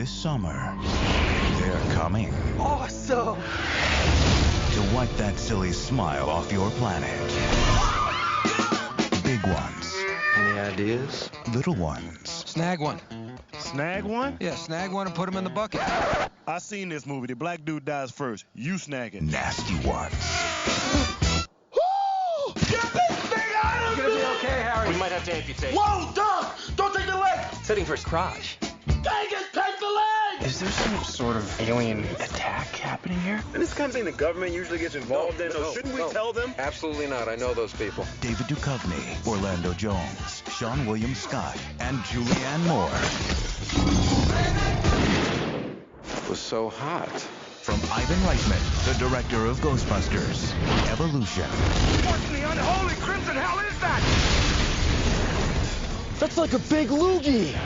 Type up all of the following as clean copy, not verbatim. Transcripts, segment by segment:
This summer, they're coming. Awesome! To wipe that silly smile off your planet. Big ones. Any ideas? Little ones. Snag one. Snag one? Yeah, snag one and put him in the bucket. I seen this movie. The black dude dies first. You snag it. Nasty ones. Get this thing out of me! It's gonna be okay, Harry. We might have to amputate. Whoa, Doc! Don't take the leg! Setting for his crotch. Dang it, take the leg! Is there some sort of alien attack happening here? And this kind of thing the government usually gets involved in. So shouldn't we tell them? Absolutely not. I know those people. David Duchovny, Orlando Jones, Seann William Scott, and Julianne Moore. It was so hot. From Ivan Reitman, the director of Ghostbusters, Evolution. What in the unholy crimson hell is that? That's like a big loogie.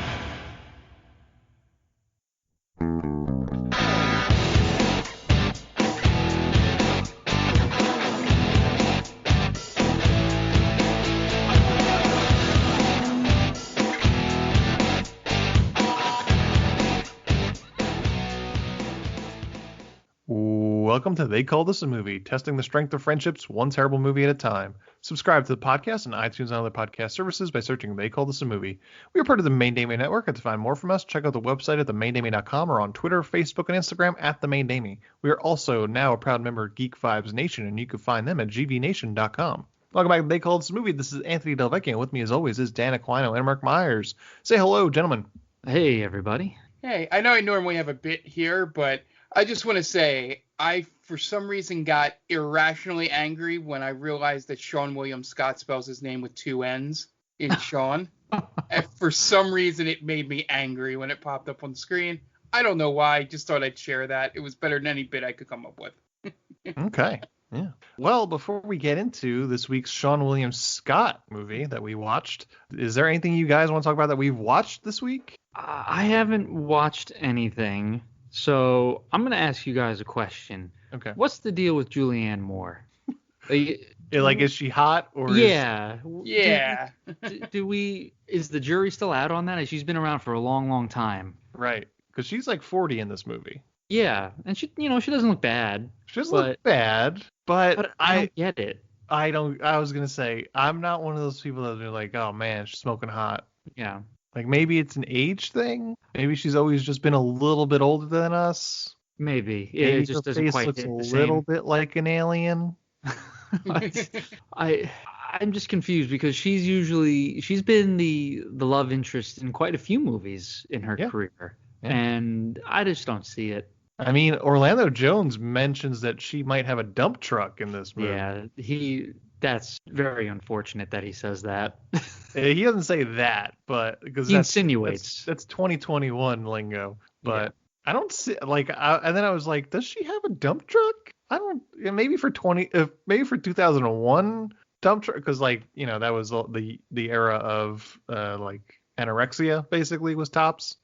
Welcome to They Called Us a Movie, testing the strength of friendships one terrible movie at a time. Subscribe to the podcast on iTunes and other podcast services by searching They Called Us a Movie. We are part of the Main Damie Network, and to find more from us, check out the website at themaindamie.com or on Twitter, Facebook, and Instagram at The Main Damie. We are also now a proud member of Geek Vibes Nation, and you can find them at gvnation.com. Welcome back to They Called Us a Movie. This is Anthony Delvecchio, and with me as always is Dan Aquino and Mark Myers. Say hello, gentlemen. Hey, everybody. Hey, I know I normally have a bit here, but I just want to say I, for some reason, got irrationally angry when I realized that Seann William Scott spells his name with two N's in Sean. And for some reason, it made me angry when it popped up on the screen. I don't know why. I just thought I'd share that. It was better than any bit I could come up with. Okay. Yeah. Well, before we get into this week's Seann William Scott movie that we watched, is there anything you guys want to talk about that we've watched this week? I haven't watched anything, so I'm going to ask you guys a question. Okay. What's the deal with Julianne Moore? Is she hot? Or Yeah. Yeah. Is the jury still out on that? She's been around for a long, long time. Right. Because she's like 40 in this movie. Yeah. And she doesn't look bad. She doesn't look bad, but I don't get it. I was going to say, I'm not one of those people that are like, oh man, she's smoking hot. Yeah. Like maybe it's an age thing. Maybe she's always just been a little bit older than us. Maybe. Maybe it just doesn't quite looks hit a the little same. bit like an alien. I'm just confused because she's been the love interest in quite a few movies in her career. Yeah. And I just don't see it. I mean, Orlando Jones mentions that she might have a dump truck in this movie. Yeah, that's very unfortunate that he says that. He doesn't say that, but because he insinuates. That's 2021 lingo. But I don't see and then I was like, does she have a dump truck? I don't. Maybe for 2001 dump truck, because that was the era of anorexia basically was tops.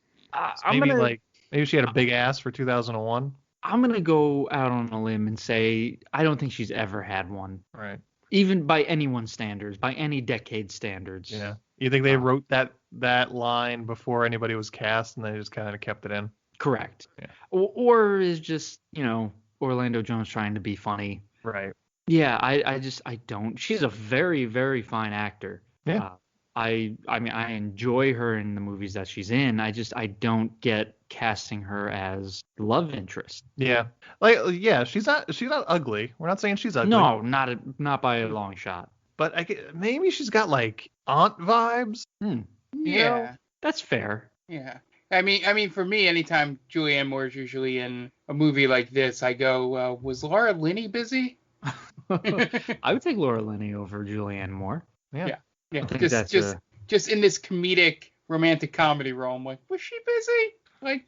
Maybe she had a big ass for 2001. I'm going to go out on a limb and say I don't think she's ever had one. Right. Even by anyone's standards, by any decade standards. Yeah. You think they wrote that line before anybody was cast and they just kind of kept it in? Correct. Yeah. Or is just, Orlando Jones trying to be funny. Right. Yeah, I don't. She's a very, very fine actor. Yeah. I mean, I enjoy her in the movies that she's in. I don't get casting her as love interest. Yeah. She's not ugly. We're not saying she's ugly. No, not by a long shot. But maybe she's got aunt vibes. Yeah. That's fair. Yeah. I mean, for me, anytime Julianne Moore is usually in a movie like this, I go, was Laura Linney busy? I would take Laura Linney over Julianne Moore. Yeah. Yeah, just in this comedic romantic comedy role. I'm like, was she busy?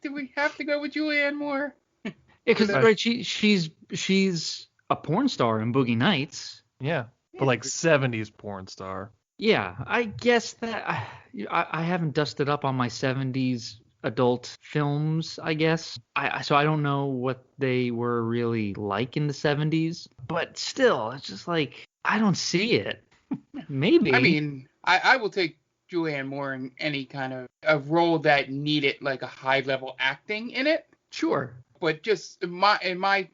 Did we have to go with Julianne Moore? Yeah, because she's a porn star in Boogie Nights. Yeah, but 70s porn star. Yeah, I guess that I haven't dusted up on my 70s adult films, I guess. So I don't know what they were really like in the 70s, but still, it's just I don't see it. Maybe. I mean, I will take Julianne Moore in any kind of a role that needed like a high level acting in it. Sure. But just my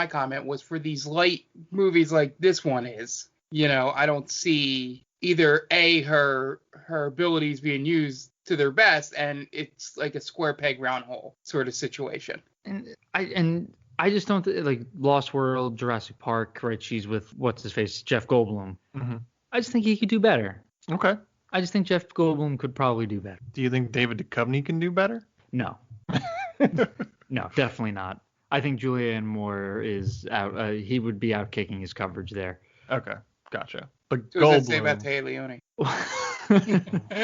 comment was for these light movies like this one is, I don't see either her abilities being used to their best, and it's like a square peg round hole sort of situation. And I just don't like Lost World, Jurassic Park, right? She's with what's his face, Jeff Goldblum. Mm-hmm. I just think he could do better. Okay. I just think Jeff Goldblum could probably do better. Do you think David Duchovny can do better? No. No, definitely not. I think Julianne Moore is out. He would be out kicking his coverage there. Okay, gotcha. But So what does that say Goldblum. about Téa Leoni?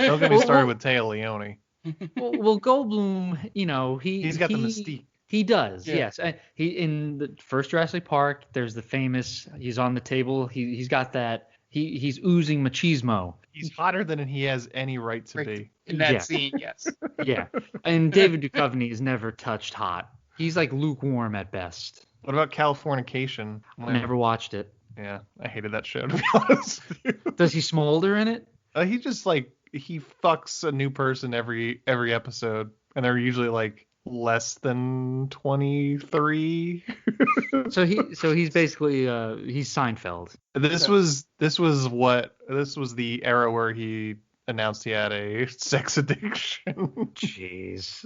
Don't get me started with Téa Leoni. Well, Goldblum, He's got the mystique. He does, Yeah. yes. He in the first Jurassic Park, there's the famous. He's on the table. He's got that. He's oozing machismo. He's hotter than he has any right to be. In that Yeah. scene, yes. Yeah, and David Duchovny is never touched hot. He's like lukewarm at best. What about Californication? Never watched it. Yeah, I hated that show, to be honest with you. Does he smolder in it? He just he fucks a new person every episode, and they're usually like less than 23. So he's basically he's Seinfeld. This was the era where he announced he had a sex addiction. Jeez,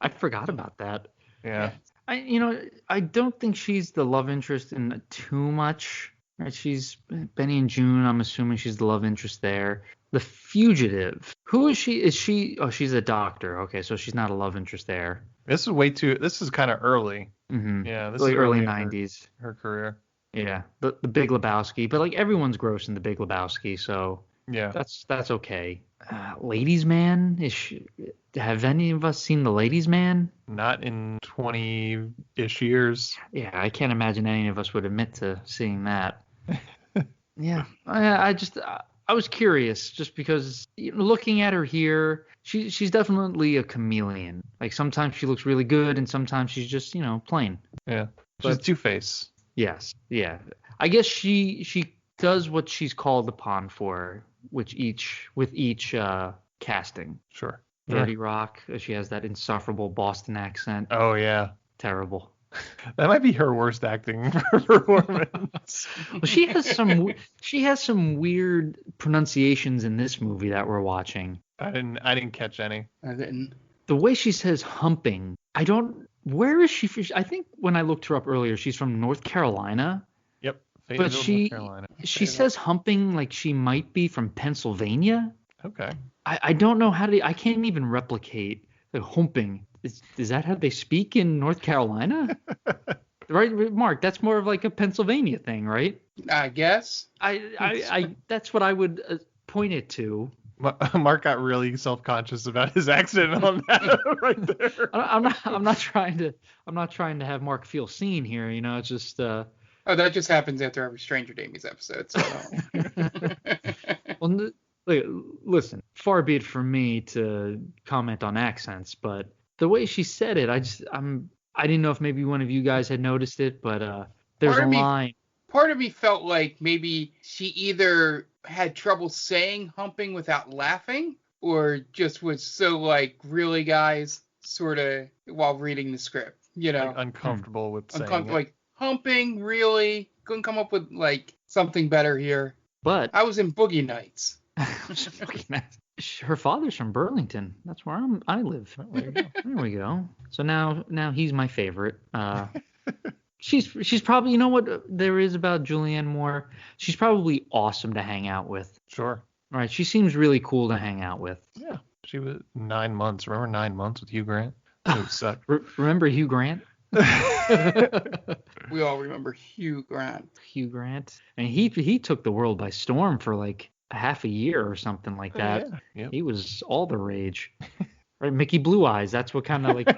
I forgot about that. Yeah. I don't think she's the love interest in too much. Right? She's Benny and June. I'm assuming she's the love interest there. The Fugitive. Who is she? Is she? Oh, she's a doctor. Okay, so she's not a love interest there. This is kind of early. Mm-hmm. Yeah, this like is early in 90s. Her career. Yeah, the Big Lebowski, but like everyone's gross in the Big Lebowski, so yeah, that's okay. Ladies Man, have any of us seen The Ladies Man? Not in 20-ish years. Yeah, I can't imagine any of us would admit to seeing that. Yeah, I was curious just because looking at her here, she's definitely a chameleon. Like sometimes she looks really good and sometimes she's just plain. Yeah, she's Two-Face. Yes, yeah. I guess she does what she's called upon for, with each casting. Sure. 30 Rock, she has that insufferable Boston accent. Oh yeah, terrible. That might be her worst acting performance. Well, she has some weird pronunciations in this movie that we're watching. I didn't catch any. I didn't. The way she says humping, where is she? I think when I looked her up earlier, she's from North Carolina. Yep. But North Carolina. she says humping like she might be from Pennsylvania. Okay. I don't know I can't even replicate the humping. Is that how they speak in North Carolina? Right, Mark? That's more of like a Pennsylvania thing, right? I guess. I that's what I would point it to. Mark got really self-conscious about his accent on that right there. I'm not trying to have Mark feel seen here. It's just. Oh, that just happens after every Stranger Damies episode. So. Well, listen. Far be it from me to comment on accents, but the way she said it, I didn't know if maybe one of you guys had noticed it, but there's a line. Part of me felt like maybe she either had trouble saying humping without laughing, or just was so like, really, guys, sort of while reading the script, like uncomfortable with saying it. Like humping, really couldn't come up with like something better here. But I was in Boogie Nights. Her father's from Burlington. That's where I live. Oh, there you go. There we go. So now he's my favorite. She's probably, you know what there is about Julianne Moore? She's probably awesome to hang out with. Sure. Right. She seems really cool to hang out with. Yeah. She was 9 months. Remember 9 months with Hugh Grant? That would suck. Remember Hugh Grant? We all remember Hugh Grant. Hugh Grant. And he took the world by storm for like half a year or something like that. Yeah. Yep. He was all the rage. Right, Mickey Blue Eyes. That's what kind of like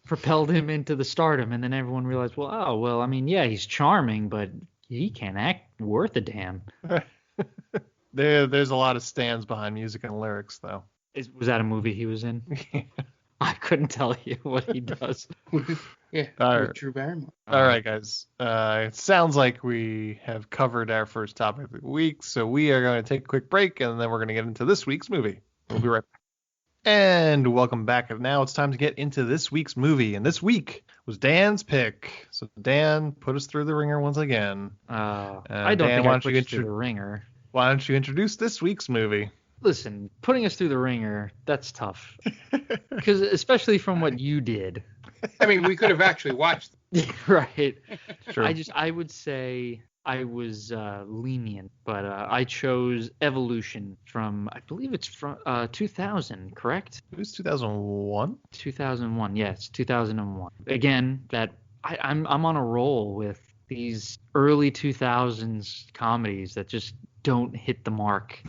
propelled him into the stardom. And then everyone realized, well, I mean, yeah, he's charming, but he can't act worth a damn. There's a lot of stands behind music and lyrics, though. Was that a movie he was in? I couldn't tell you what he does. Yeah, All with right. Drew Barrymore. All right, guys. It sounds like we have covered our first topic of the week, so we are going to take a quick break, and then we're going to get into this week's movie. We'll be right back. And welcome back. And now it's time to get into this week's movie. And this week was Dan's pick. So Dan, put us through the ringer once again. I don't Dan, think I put you through the ringer. Why don't you introduce this week's movie? Listen, putting us through the ringer, that's tough. Because especially from what you did. I mean, we could have actually watched. Right. Sure. I would say I was lenient, but I chose Evolution from, I believe it's from 2000, correct? It was 2001? 2001, yes, 2001. Again, I'm on a roll with these early 2000s comedies that just don't hit the mark.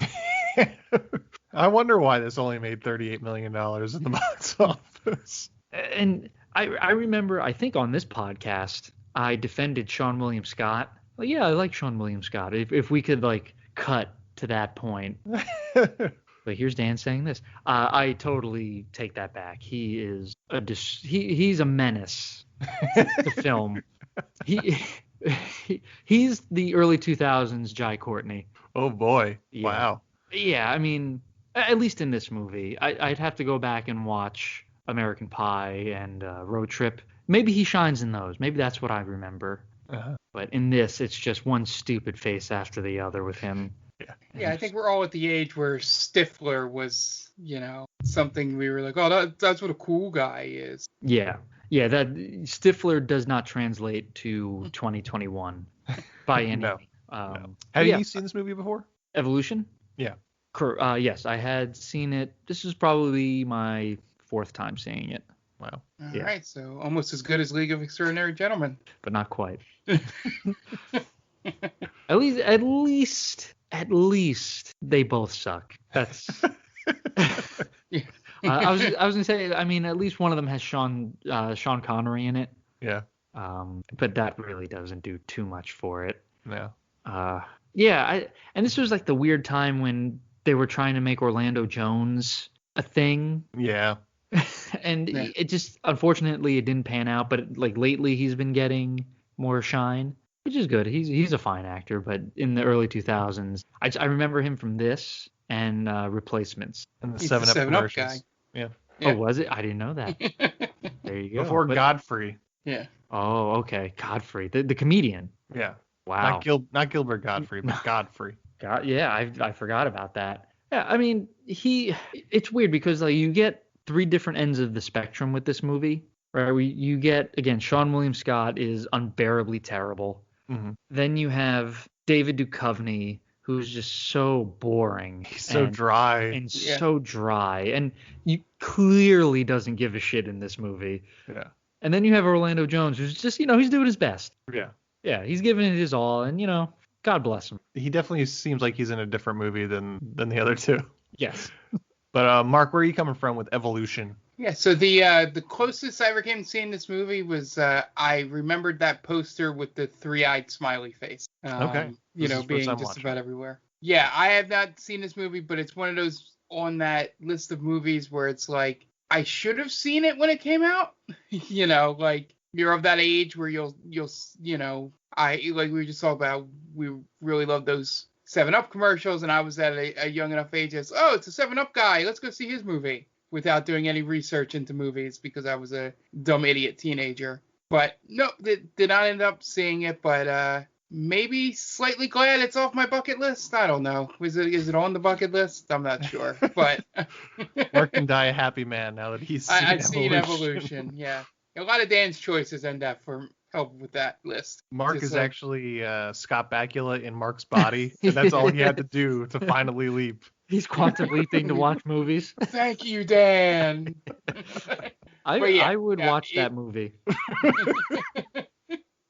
I wonder why this only made $38 million in the box office. And I remember, I think on this podcast, I defended Seann William Scott. Well, yeah, I like Seann William Scott. If we could cut to that point. But here's Dan saying this. I totally take that back. He is he's a menace to film. He's the early 2000s Jai Courtney. Oh boy! Yeah. Wow. Yeah, I mean, at least in this movie, I'd have to go back and watch American Pie and Road Trip. Maybe he shines in those. Maybe that's what I remember. Uh-huh. But in this, it's just one stupid face after the other with him. Yeah, I think we're all at the age where Stifler was, something we were like, oh, that's what a cool guy is. Yeah, that Stifler does not translate to 2021 by any. No. No. Have you seen this movie before? Evolution? Yeah. Yes, I had seen it. This is probably my fourth time seeing it. Wow. All right, so almost as good as League of Extraordinary Gentlemen. But not quite. At least they both suck. That's. I was gonna say. I mean, at least one of them has Sean Connery in it. Yeah. But that really doesn't do too much for it. No. And this was the weird time when they were trying to make Orlando Jones a thing. Yeah. And it just, unfortunately, it didn't pan out. But lately, he's been getting more shine, which is good. He's a fine actor. But in the early 2000s, I remember him from this and Replacements. And the He's 7-Up the 7-Up commercials. guy. Yeah. Oh, was it? I didn't know that. There you go. Before Godfrey. Yeah. Oh, okay. Godfrey, the comedian. Yeah. Wow. Not Gilbert Godfrey, but Godfrey. Yeah, I forgot about that. Yeah, I mean, it's weird because you get three different ends of the spectrum with this movie, right? You get, again, Seann William Scott is unbearably terrible. Mm-hmm. Then you have David Duchovny, who's just so boring. He's so dry. And so dry. And he clearly doesn't give a shit in this movie. Yeah. And then you have Orlando Jones, who's just, he's doing his best. Yeah. Yeah, he's giving it his all, and, God bless him. He definitely seems like he's in a different movie than the other two. Yes. But Mark, where are you coming from with Evolution? Yeah, so the closest I ever came to seeing this movie was I remembered that poster with the three-eyed smiley face. Okay. Being just about everywhere. Yeah, I have not seen this movie, but it's one of those on that list of movies where it's like, I should have seen it when it came out. You're of that age where you'll we were just talking about, we really love those 7-Up commercials, and I was at a young enough age as, oh, it's a 7-Up guy, let's go see his movie, without doing any research into movies because I was a dumb idiot teenager. But no, did not end up seeing it, but maybe slightly glad it's off my bucket list. I don't know. Is it on the bucket list? I'm not sure. But Mark can die a happy man now that he's seen I've seen Evolution. Yeah. A lot of Dan's choices end up for help with that list. Mark is actually Scott Bakula in Mark's body, and that's all he had to do to finally leap. He's quantum leaping to watch movies. Thank you, Dan. I would watch that movie.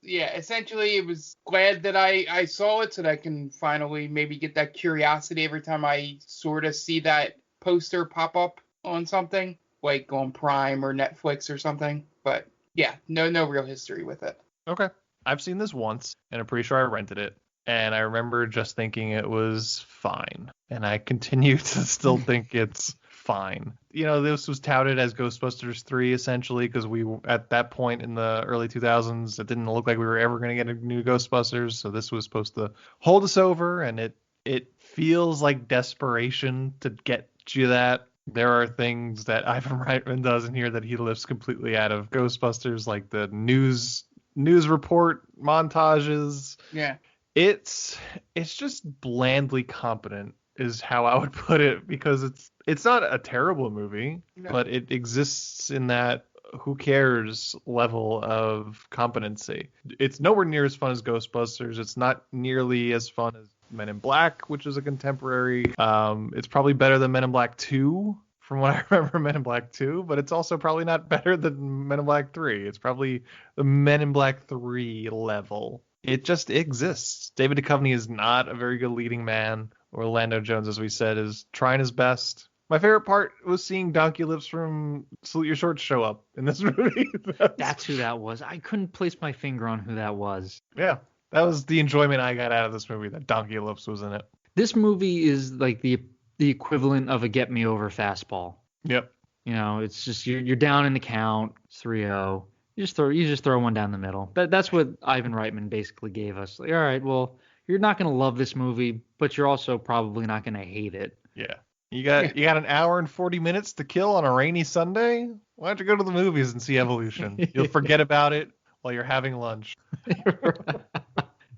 Yeah, essentially it was glad that I saw it so that I can finally maybe get that curiosity every time I sort of see that poster pop up on something, like on Prime or Netflix or something. But yeah, no real history with it. Okay. I've seen this once, and I'm pretty sure I rented it. And I remember just thinking it was fine. And I continue to still think it's fine. You know, this was touted as Ghostbusters 3 essentially because we at that point in the early 2000s, it didn't look like we were ever going to get a new Ghostbusters. So this was supposed to hold us over, and it feels like desperation to get you that. There are things that Ivan Reitman does in here that he lifts completely out of Ghostbusters, like the news report montages. Yeah. It's just blandly competent is how I would put it, because it's not a terrible movie, but it exists in that who cares level of competency. It's nowhere near as fun as Ghostbusters. It's not nearly as fun as Men in Black, which is a contemporary. It's probably better than Men in Black 2, from what I remember Men in Black 2, but it's also probably not better than Men in Black 3. It's probably the Men in Black 3 level. It just exists. David Duchovny is not a very good leading man. Orlando Jones, as we said, is trying his best. My favorite part was seeing Donkey Lips from Salute Your Shorts show up in this movie. That's who that was. I couldn't place my finger on who that was. Yeah, that was the enjoyment I got out of this movie, that Donkey Lips was in it. This movie is like the equivalent of a get me over fastball. Yep. You know, it's just you're down in the count, 3-0. You just throw one down the middle. That's what Ivan Reitman basically gave us. Like, all right, well, you're not going to love this movie, but you're also probably not going to hate it. Yeah. You got an hour and 40 minutes to kill on a rainy Sunday? Why don't you go to the movies and see Evolution? You'll forget about it while you're having lunch.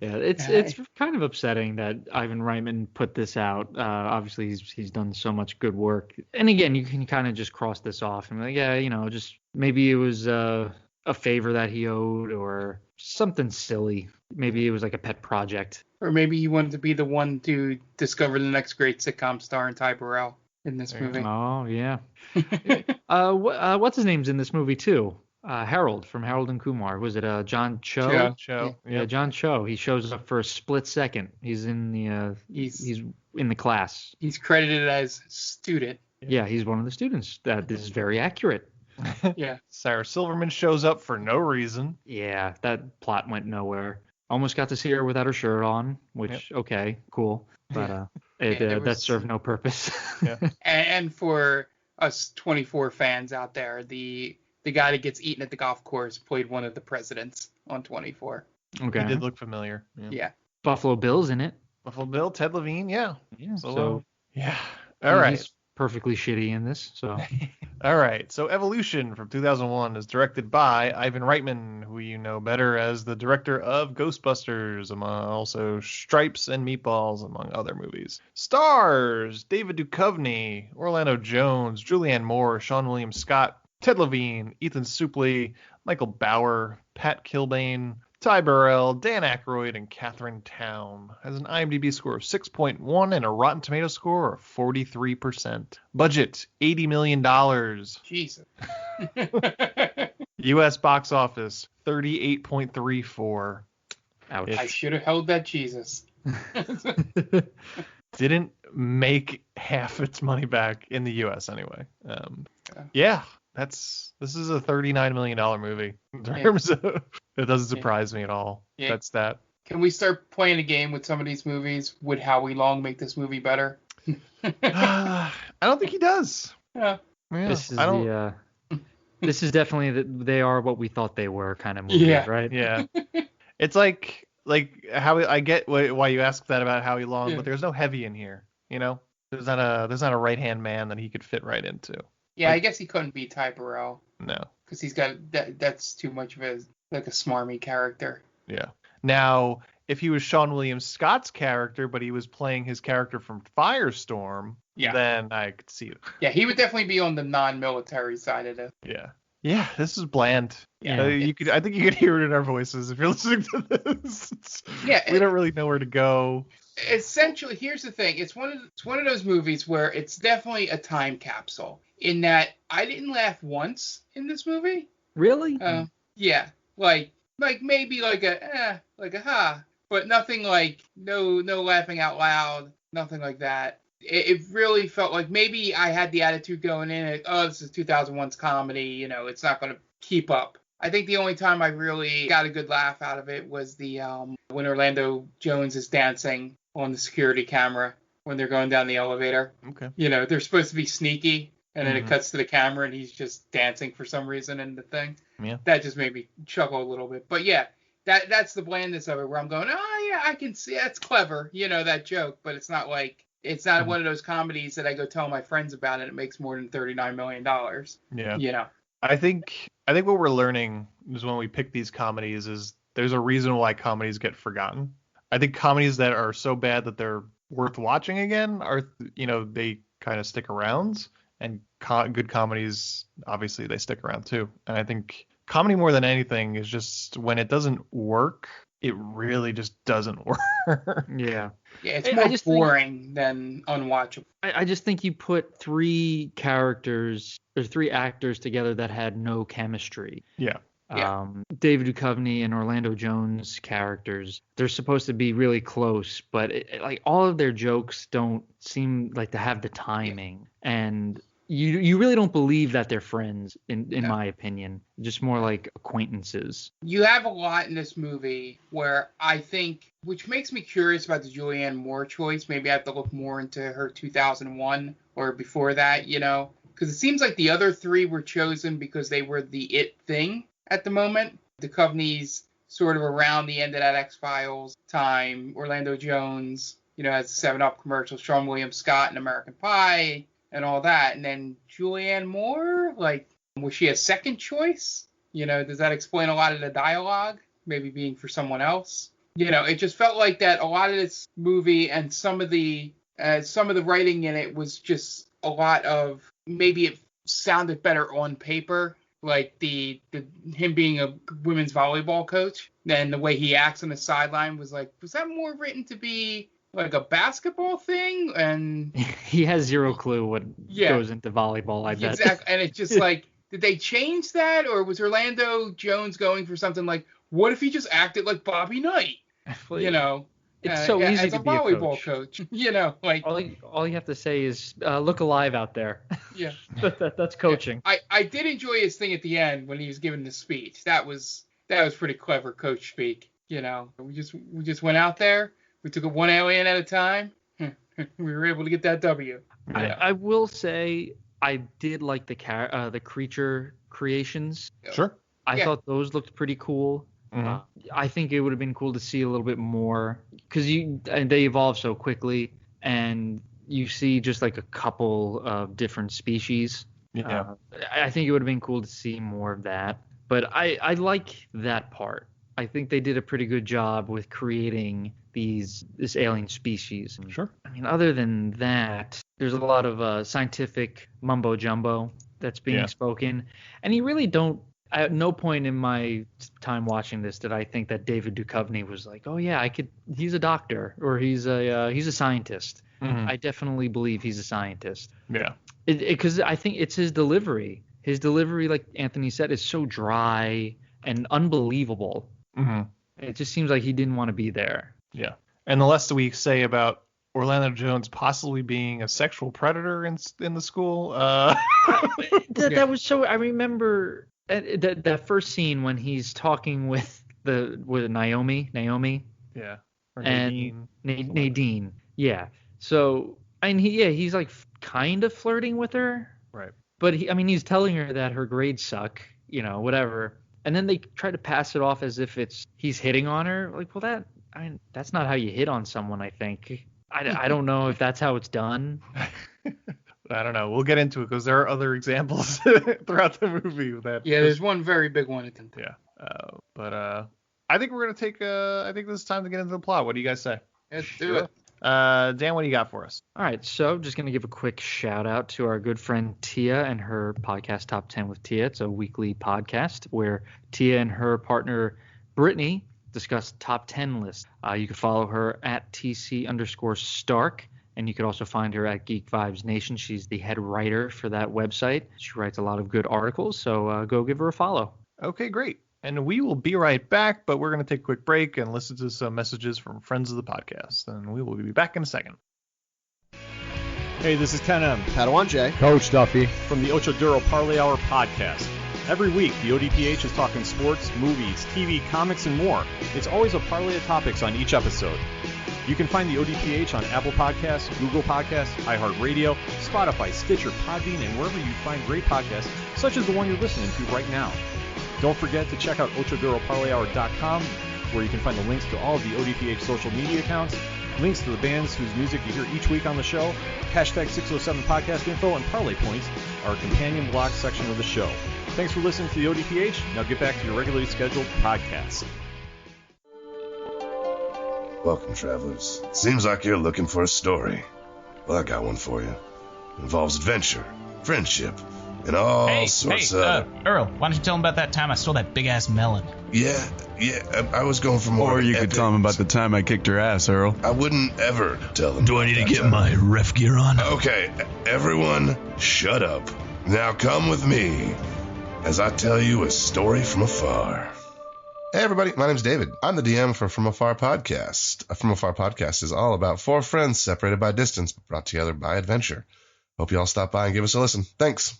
Yeah, it's kind of upsetting that Ivan Reitman put this out. Obviously, he's done so much good work. And again, you can kind of just cross this off and be like, yeah, you know, just maybe it was a favor that he owed or something silly. Maybe it was like a pet project. Or maybe he wanted to be the one to discover the next great sitcom star in Ty Burrell in this movie. Oh, yeah. What's his name's in this movie, too? Harold from Harold and Kumar. Was it John Cho? Cho. Yeah, John Cho. He shows up for a split second. He's in the he's in the class. He's credited as student. Yeah, he's one of the students. This is very accurate. Yeah. Sarah Silverman shows up for no reason. Yeah, that plot went nowhere. Almost got to see her without her shirt on, which okay, cool, but that served no purpose. Yeah. And for us 24 fans out there, the guy that gets eaten at the golf course played one of the presidents on 24. Okay. He did look familiar. Yeah. Buffalo Bill's in it. Buffalo Bill, Ted Levine, yeah. So yeah. All right. He's perfectly shitty in this. So. All right. So Evolution from 2001 is directed by Ivan Reitman, who you know better as the director of Ghostbusters, among also Stripes and Meatballs, among other movies. Stars: David Duchovny, Orlando Jones, Julianne Moore, Seann William Scott, Ted Levine, Ethan Suplee, Michael Bauer, Pat Kilbane, Ty Burrell, Dan Aykroyd, and Catherine Town. Has an IMDb score of 6.1 and a Rotten Tomato score of 43%. Budget, $80 million. Jesus. U.S. box office, 38.34. Ouch. I should have held that Jesus. Didn't make half its money back in the U.S. anyway. Yeah. This is a $39 million movie in terms of, it doesn't surprise me at all. Yeah. That's that. Can we start playing a game with some of these movies? Would Howie Long make this movie better? I don't think he does. Yeah. This is definitely they are what we thought they were kind of movie, right? Yeah. It's like how I get why you ask that about Howie Long, but there's no heavy in here, you know? There's not a right-hand man that he could fit right into. Yeah, I guess he couldn't be Ty Burrell. No. Because he's got that's too much of a smarmy character. Yeah. Now, if he was Seann William Scott's character, but he was playing his character from Firestorm, then I could see it. Yeah, he would definitely be on the non-military side of it. Yeah. Yeah, this is bland. Yeah. I think you could hear it in our voices if you're listening to this. We don't really know where to go. Essentially, here's the thing. It's one of those movies where it's definitely a time capsule in that I didn't laugh once in this movie. Really? Yeah. Like maybe like a ha, but nothing like no laughing out loud, nothing like that. It really felt like maybe I had the attitude going in, this is 2001's comedy, you know, it's not going to keep up. I think the only time I really got a good laugh out of it was the when Orlando Jones is dancing on the security camera when they're going down the elevator. Okay. You know, they're supposed to be sneaky, and then it cuts to the camera and he's just dancing for some reason in the thing. Yeah. That just made me chuckle a little bit. But yeah, that's the blandness of it, where I'm going, oh yeah, I can see that's clever, that joke, but it's not like, it's not one of those comedies that I go tell my friends about and it makes more than $39 million. Yeah. I think what we're learning is when we pick these comedies is there's a reason why comedies get forgotten. I think comedies that are so bad that they're worth watching again are, they kind of stick around, and good comedies, obviously, they stick around too. And I think comedy more than anything is just when it doesn't work, it really just doesn't work. Yeah, it's more boring than unwatchable. I just think you put three actors together that had no chemistry. Yeah. David Duchovny and Orlando Jones characters, they're supposed to be really close, but like all of their jokes don't seem like to have the timing, and you really don't believe that they're friends in my opinion, just more like acquaintances. You have a lot in this movie where I think, which makes me curious about the Julianne Moore choice. Maybe I have to look more into her 2001 or before that, because it seems like the other three were chosen because they were the it thing at the moment. Duchovny's sort of around the end of that X-Files time. Orlando Jones, has the 7-Up commercial. Seann William Scott in American Pie and all that. And then Julianne Moore, like, was she a second choice? Does that explain a lot of the dialogue? Maybe being for someone else? It just felt like that a lot of this movie and some of the writing in it was just a lot of, maybe it sounded better on paper, like the him being a women's volleyball coach, than the way he acts on the sideline was that more written to be like a basketball thing? And he has zero clue what goes into volleyball, I bet. Exactly. And it's just like, did they change that, or was Orlando Jones going for something like, what if he just acted like Bobby Knight? It's so easy as to a be a volleyball coach. Like all you have to say is look alive out there. Yeah, that's coaching. Yeah. I did enjoy his thing at the end when he was giving the speech. That was pretty clever coach speak. We just went out there. We took it one alien at a time. We were able to get that W. Yeah. I will say I did like the creature creations. Sure. I thought those looked pretty cool. Mm-hmm. I think it would have been cool to see a little bit more, because they evolve so quickly, and you see just like a couple of different species. Yeah. I think it would have been cool to see more of that, but I like that part. I think they did a pretty good job with creating this alien species. Sure. I mean, other than that, there's a lot of scientific mumbo jumbo that's being spoken, and you really don't. At no point in my time watching this did I think that David Duchovny was like, oh yeah, he's a doctor, or he's a scientist. Mm-hmm. I definitely believe he's a scientist. Yeah. Because I think it's his delivery. His delivery, like Anthony said, is so dry and unbelievable. Mm-hmm. It just seems like he didn't want to be there. Yeah. And the less that we say about Orlando Jones possibly being a sexual predator in the school. That was so. I remember that first scene when he's talking with Naomi. Yeah. Or Nadine. Yeah. So he's like kind of flirting with her. Right. But he's telling her that her grades suck, whatever. And then they try to pass it off as if he's hitting on her. Like, well, that's not how you hit on someone, I think. I don't know if that's how it's done. I don't know. We'll get into it because there are other examples throughout the movie there's one very big one. Yeah. But I think we're gonna take. I think this is time to get into the plot. What do you guys say? Let's do it. Dan, what do you got for us? All right, so just going to give a quick shout out to our good friend Tia and her podcast Top 10 with Tia. It's a weekly podcast where Tia and her partner Brittany discuss top 10 lists. You can follow her at TC_Stark, and you can also find her at Geek Vibes Nation. She's the head writer for that website. She writes a lot of good articles, so go give her a follow. Okay, great. And we will be right back, but we're going to take a quick break and listen to some messages from friends of the podcast. And we will be back in a second. Hey, this is Ken M. Padawan J. Coach Duffy. From the Ocho Duro Parlay Hour podcast. Every week, the ODPH is talking sports, movies, TV, comics, and more. It's always a parlay of topics on each episode. You can find the ODPH on Apple Podcasts, Google Podcasts, iHeartRadio, Spotify, Stitcher, Podbean, and wherever you find great podcasts, such as the one you're listening to right now. Don't forget to check out OchoDuroParlayHour.com, where you can find the links to all of the ODPH social media accounts, links to the bands whose music you hear each week on the show, hashtag 607 podcast info, and parlay points, our companion blog section of the show. Thanks for listening to the ODPH. Now get back to your regularly scheduled podcast. Welcome, travelers. Seems like you're looking for a story. Well, I got one for you. It involves adventure, friendship, and all sorts of... Earl, why don't you tell him about that time I stole that big-ass melon? Yeah, I was going for more... Or you could tell him about the time I kicked her ass, Earl. I wouldn't ever tell him. Do I need to get my ref gear on? Okay, everyone, shut up. Now come with me as I tell you a story from afar. Hey everybody, my name's David. I'm the DM for From Afar Podcast. A From Afar Podcast is all about four friends separated by distance, but brought together by adventure. Hope you all stop by and give us a listen. Thanks.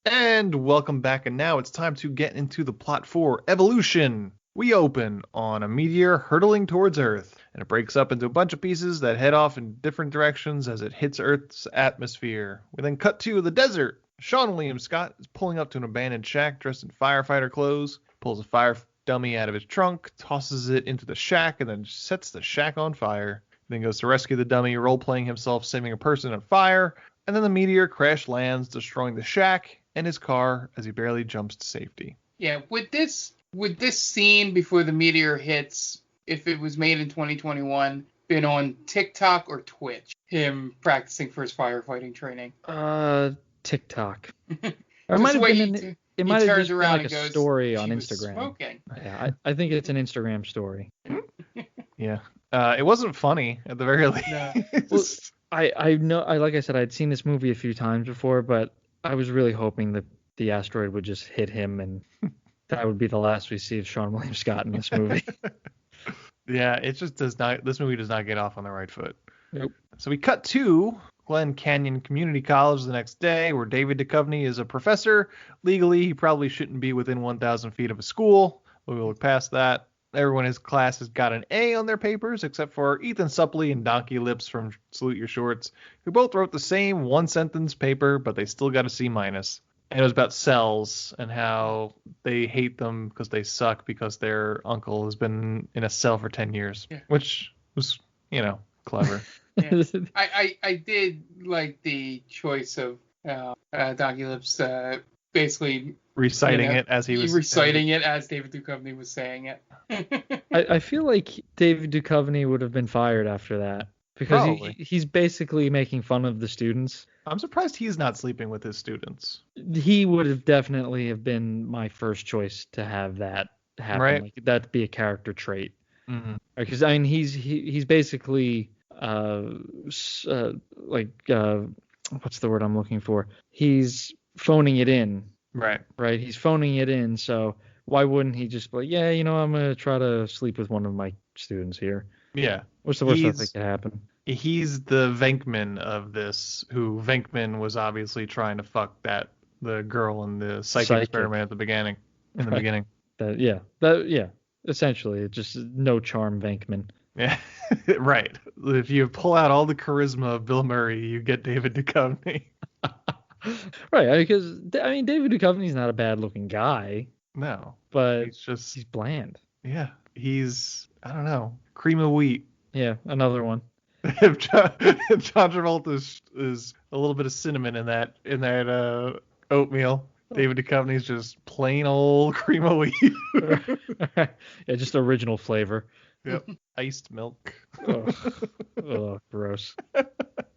And welcome back, and now it's time to get into the plot for Evolution. We open on a meteor hurtling towards Earth, and it breaks up into a bunch of pieces that head off in different directions as it hits Earth's atmosphere. We then cut to the desert. Seann William Scott is pulling up to an abandoned shack dressed in firefighter clothes, pulls a fire dummy out of his trunk, tosses it into the shack, and then sets the shack on fire. Then goes to rescue the dummy, role-playing himself saving a person on fire, and then the meteor crash lands, destroying the shack and his car as he barely jumps to safety. Yeah, would this scene before the meteor hits, if it was made in 2021, been on TikTok or Twitch? Him practicing for his firefighting training. TikTok. Or it might have been it might have just been like a story on Instagram. Yeah, I think it's an Instagram story. Yeah. It wasn't funny at the very least. No. Well, I know, like I said, I'd seen this movie a few times before, but I was really hoping that the asteroid would just hit him, and that would be the last we see of Seann William Scott in this movie. Yeah, it just does not. This movie does not get off on the right foot. Nope. So we cut to Glen Canyon Community College the next day, where David Duchovny is a professor. Legally, he probably shouldn't be within 1,000 feet of a school, but we'll look past that. Everyone in his class has got an A on their papers, except for Ethan Suppley and Donkey Lips from Salute Your Shorts, who both wrote the same one-sentence paper, but they still got a C-. And it was about cells and how they hate them because they suck because their uncle has been in a cell for 10 years, which was, clever. Yeah. I did like the choice of Donkey Lips basically reciting it as he was reciting it as David Duchovny was saying it. I feel like David Duchovny would have been fired after that because he's basically making fun of the students. I'm surprised he's not sleeping with his students. He would have definitely have been my first choice to have that happen. Right. Like, that'd be a character trait. Mm-hmm. Because I mean he's basically what's the word I'm looking for? He's phoning it in. Right. He's phoning it in. So why wouldn't he just be like, yeah, I'm going to try to sleep with one of my students here. Yeah. What's the worst that could happen? He's the Venkman of this, who Venkman was obviously trying to fuck the girl in the psychic experiment at the beginning. In the beginning. Essentially, it's just no charm Venkman. Yeah. Right. If you pull out all the charisma of Bill Murray, you get David Duchovny. Right, because David Duchovny's not a bad-looking guy. No, but he's bland. Yeah, he's cream of wheat. Yeah, another one. If John Travolta is a little bit of cinnamon in that oatmeal, David Duchovny's just plain old cream of wheat. Yeah, just original flavor. Yep, iced milk. Oh, gross.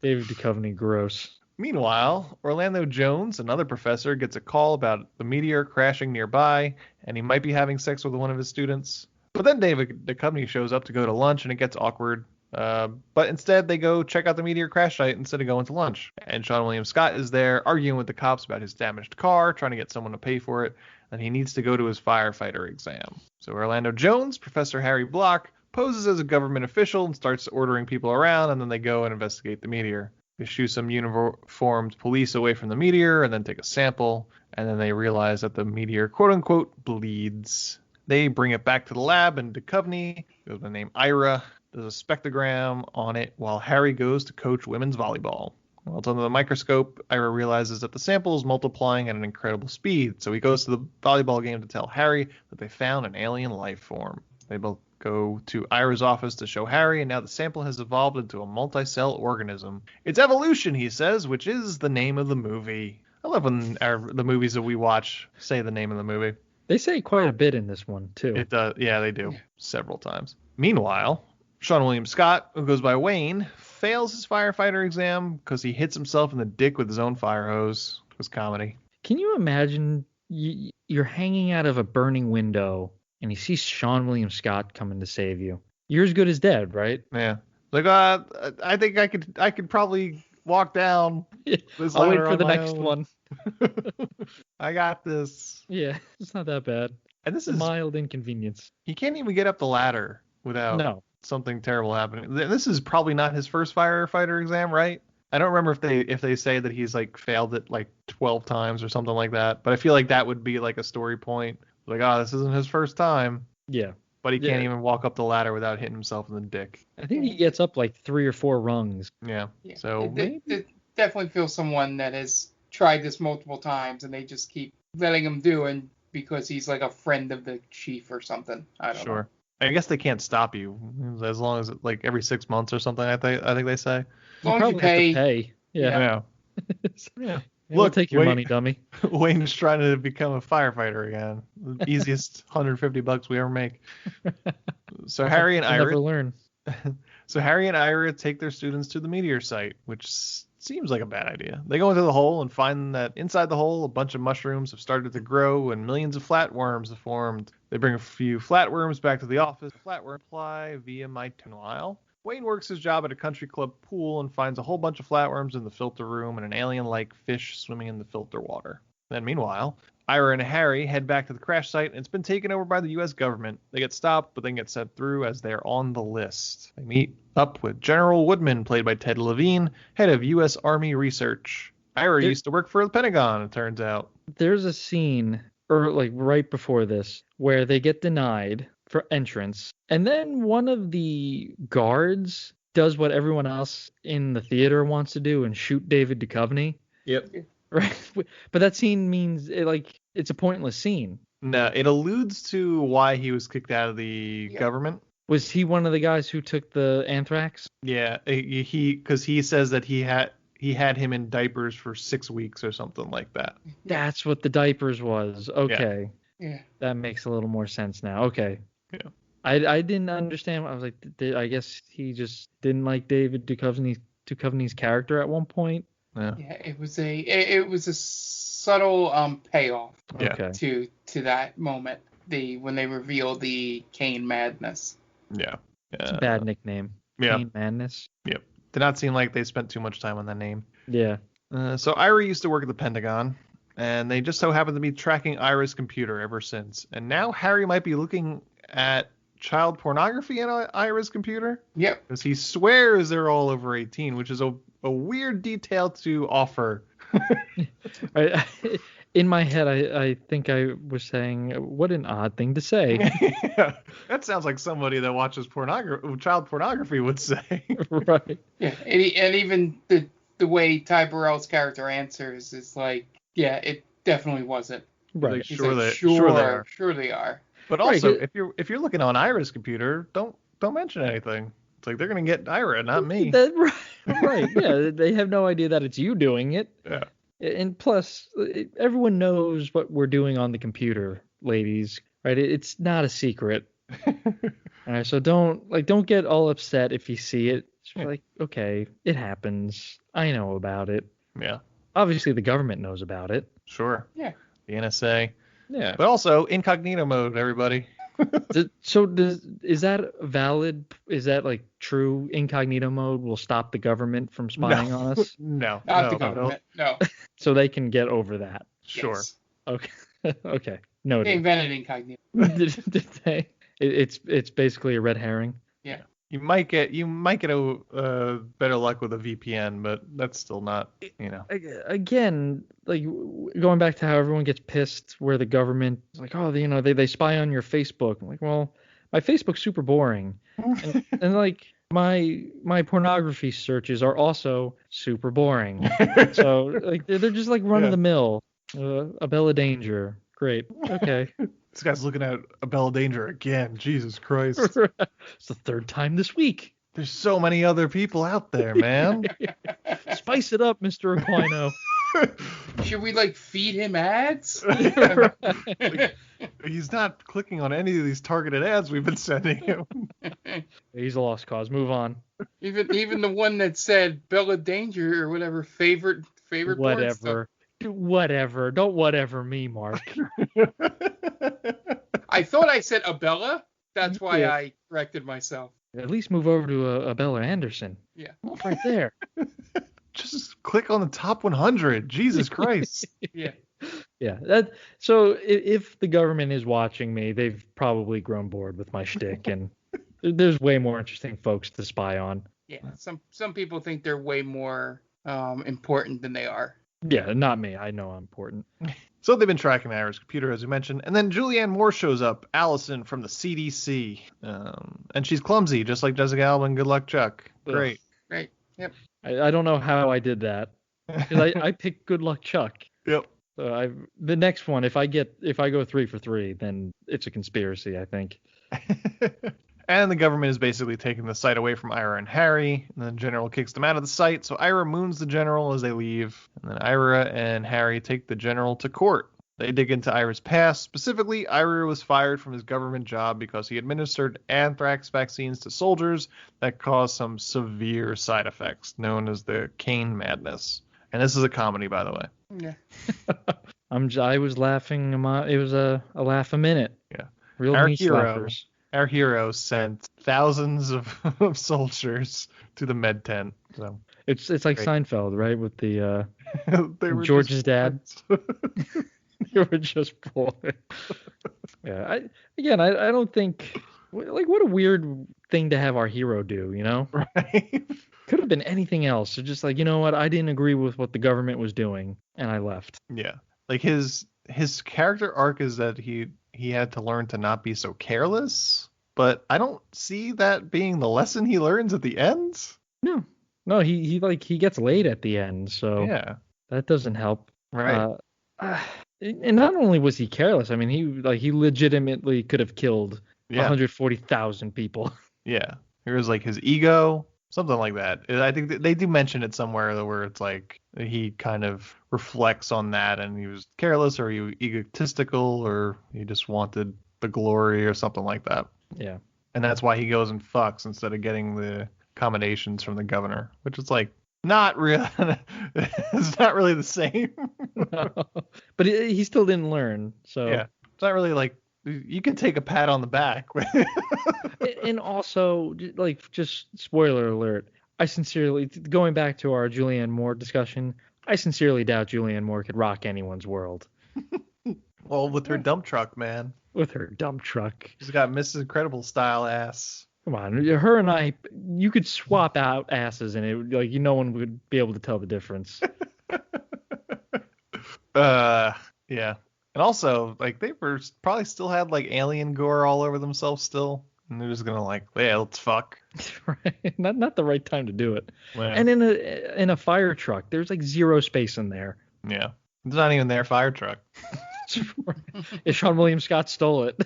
David Duchovny, gross. Meanwhile, Orlando Jones, another professor, gets a call about the meteor crashing nearby, and he might be having sex with one of his students. But then David Duchovny shows up to go to lunch, and it gets awkward. But instead, they go check out the meteor crash site instead of going to lunch. And Seann William Scott is there arguing with the cops about his damaged car, trying to get someone to pay for it, and he needs to go to his firefighter exam. So Orlando Jones, Professor Harry Block, poses as a government official and starts ordering people around, and then they go and investigate the meteor. They shoo some uniformed police away from the meteor and then take a sample, and then they realize that the meteor, quote-unquote, bleeds. They bring it back to the lab, and Duchovny, with the name Ira, There's a spectrogram on it while Harry goes to coach women's volleyball. While it's under the microscope, Ira realizes that the sample is multiplying at an incredible speed, so he goes to the volleyball game to tell Harry that they found an alien life form. They both go to Ira's office to show Harry, and now the sample has evolved into a multi-cell organism. It's evolution, he says, which is the name of the movie. I love when the movies that we watch say the name of the movie. They say quite a bit in this one, too. It does. Yeah, they do. Several times. Meanwhile, Seann William Scott, who goes by Wayne, fails his firefighter exam because he hits himself in the dick with his own fire hose. It was comedy. Can you imagine you're hanging out of a burning window and you see Seann William Scott coming to save you? You're as good as dead, right? Yeah. Like, I think I could probably walk down. This I'll wait ladder for on the my next own. one. I got this. Yeah, it's not that bad. And this It's a is mild inconvenience. he can't even get up the ladder without something terrible happening. This is probably not his first firefighter exam, right? I don't remember if they say that he's like failed it like 12 times or something like that, but I feel like that would be like a story point. Like, oh, this isn't his first time. Yeah. But he can't even walk up the ladder without hitting himself in the dick. I think he gets up like 3 or 4 rungs. Yeah. So it definitely feels someone that has tried this multiple times and they just keep letting him do it because he's like a friend of the chief or something. I don't know. I guess they can't stop you as long as like every 6 months or something. I think they say. As long as you pay. Yeah. Yeah. We'll take your money, dummy. Wayne's trying to become a firefighter again. The easiest $150 we ever make. So Harry and Ira never learn. So Harry and Ira take their students to the meteor site, which seems like a bad idea. They go into the hole and find that inside the hole, a bunch of mushrooms have started to grow and millions of flatworms have formed. They bring a few flatworms back to the office. Flatworm fly via my tunnel. Wayne works his job at a country club pool and finds a whole bunch of flatworms in the filter room and an alien-like fish swimming in the filter water. Then meanwhile, Ira and Harry head back to the crash site, and it's been taken over by the U.S. government. They get stopped, but then get sent through as they're on the list. They meet up with General Woodman, played by Ted Levine, head of U.S. Army Research. Ira used to work for the Pentagon, it turns out. There's a scene, or like right before this, where they get denied for entrance, and then one of the guards does what everyone else in the theater wants to do and shoot David Duchovny. Yep. Right. But that scene means it's a pointless scene. No, it alludes to why he was kicked out of the government. Was he one of the guys who took the anthrax? Yeah, because he says that he had him in diapers for 6 weeks or something like that. That's what the diapers was. Okay. Yeah. That makes a little more sense now. Okay. Yeah. I didn't understand. I was like, I guess he just didn't like David Duchovny's character at one point. Yeah, it was a subtle payoff to that moment. When they revealed the Kane Madness. Yeah. It's a bad nickname. Yeah. Kane Madness. Yep. Did not seem like they spent too much time on that name. Yeah. So Ira used to work at the Pentagon, and they just so happen to be tracking Ira's computer ever since. And now Harry might be looking at child pornography in Ira's computer. Yep. Because he swears they're all over 18, which is a weird detail to offer. In my head, I think I was saying, what an odd thing to say. Yeah, that sounds like somebody that watches child pornography would say. Right. Yeah, and even the way Ty Burrell's character answers is like, yeah, it definitely wasn't. Right. Like, He's sure they are. But also, if you're looking on Ira's computer, don't mention anything. It's like they're gonna get Ira, not me. Right. Yeah, they have no idea that it's you doing it. Yeah. And plus, everyone knows what we're doing on the computer, ladies. Right? It's not a secret. All right. So don't get all upset if you see it. It's like, okay, it happens. I know about it. Yeah. Obviously, the government knows about it. Sure. Yeah. The NSA. Yeah. But also incognito mode, everybody. Is that valid? Is that like true? Incognito mode will stop the government from spying on us? No. Not the government. No. So they can get over that. Sure. Yes. Okay. Okay. Noted. They invented incognito. Did they? It's basically a red herring. Yeah. You might get a better luck with a VPN, but that's still not, Again, like going back to how everyone gets pissed where the government is like, oh, they spy on your Facebook. I'm like, well, my Facebook's super boring, and like my pornography searches are also super boring. So like they're just like run of the mill. A Bella Danger, great, okay. This guy's looking at a Bella Danger again. Jesus Christ. It's the third time this week. There's so many other people out there, man. Spice it up, Mr. Aquino. Should we like feed him ads? Like, he's not clicking on any of these targeted ads we've been sending him. He's a lost cause. Move on. Even the one that said Bella Danger or whatever favorite whatever. Whatever. Don't whatever me, Mark. I thought I said Abella. That's why I corrected myself. At least move over to a Bella Anderson. Yeah. Right there. Just click on the top 100. Jesus Christ. Yeah. Yeah. So if the government is watching me, they've probably grown bored with my shtick, and there's way more interesting folks to spy on. Yeah. Some people think they're way more important than they are. Yeah, not me. I know I'm important. So they've been tracking Ira's computer, as we mentioned. And then Julianne Moore shows up, Allison from the CDC. And she's clumsy, just like Jessica Alba and Good Luck Chuck. Great. Great. Yep. I don't know how I did that. Because I picked Good Luck Chuck. Yep. So the next one, if I go 3 for 3, then it's a conspiracy, I think. And the government is basically taking the site away from Ira and Harry, and the general kicks them out of the site, so Ira moons the general as they leave, and then Ira and Harry take the general to court. They dig into Ira's past. Specifically, Ira was fired from his government job because he administered anthrax vaccines to soldiers that caused some severe side effects, known as the cane madness. And this is a comedy, by the way. Yeah. I was laughing. It was a laugh a minute. Yeah. Real Our knee slappers. Our hero sent thousands of soldiers to the med tent. So it's like great. Seinfeld, right? With the they were George's dad. They were just bored. Yeah. I don't think, like, what a weird thing to have our hero do, you know? Right. Could have been anything else. So just like, you know what? I didn't agree with what the government was doing, and I left. Yeah. Like his character arc is that he had to learn to not be so careless, but I don't see that being the lesson he learns at the end. No, he gets laid at the end, so yeah, that doesn't help. Right. And not only was he careless, I mean, he legitimately could have killed 140,000 people. Yeah. It was like his ego, something like that. I think they do mention it somewhere where it's like he kind of reflects on that, and he was careless, or he was egotistical, or he just wanted the glory or something like that. Yeah. And that's why he goes and fucks instead of getting the accommodations from the governor, which is like not real. It's not really the same. No. But he still didn't learn. So yeah, it's not really like you can take a pat on the back. And also, like, just spoiler alert, I sincerely, going back to our Julianne Moore discussion, I sincerely doubt Julianne Moore could rock anyone's world. Well, with her dump truck, man. With her dump truck. She's got Mrs. Incredible style ass. Come on, her and I, you could swap out asses and it would, like, no one would be able to tell the difference. Yeah. And also, like, they were probably still had like alien gore all over themselves still. And they're just gonna like, yeah, let's fuck. Right. Not the right time to do it. Yeah. And in a fire truck, there's like zero space in there. Yeah. It's not even their fire truck. Seann William Scott stole it.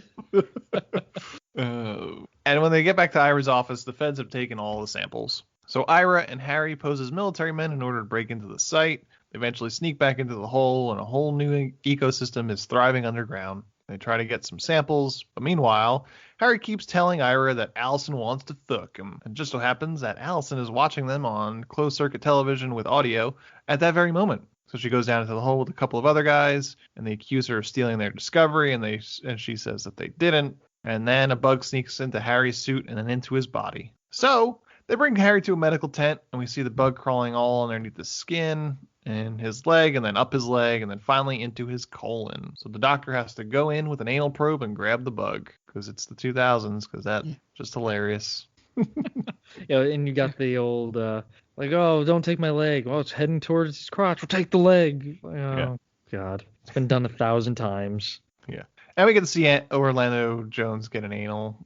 And when they get back to Ira's office, the feds have taken all the samples. So Ira and Harry pose as military men in order to break into the site. They eventually sneak back into the hole, and a whole new ecosystem is thriving underground. They try to get some samples, but meanwhile, Harry keeps telling Ira that Allison wants to fuck him. It just so happens that Allison is watching them on closed-circuit television with audio at that very moment. So she goes down into the hole with a couple of other guys, and they accuse her of stealing their discovery, and she says that they didn't. And then a bug sneaks into Harry's suit and then into his body. So they bring Harry to a medical tent, and we see the bug crawling all underneath his skin and his leg, and then up his leg, and then finally into his colon. So the doctor has to go in with an anal probe and grab the bug, because it's the 2000s, because that's just hilarious. Yeah, and you got the old, like, oh, don't take my leg. Well, it's heading towards his crotch. We'll take the leg. Oh, yeah. God. It's been done 1,000 times. Yeah. And we get to see Orlando Jones get an anal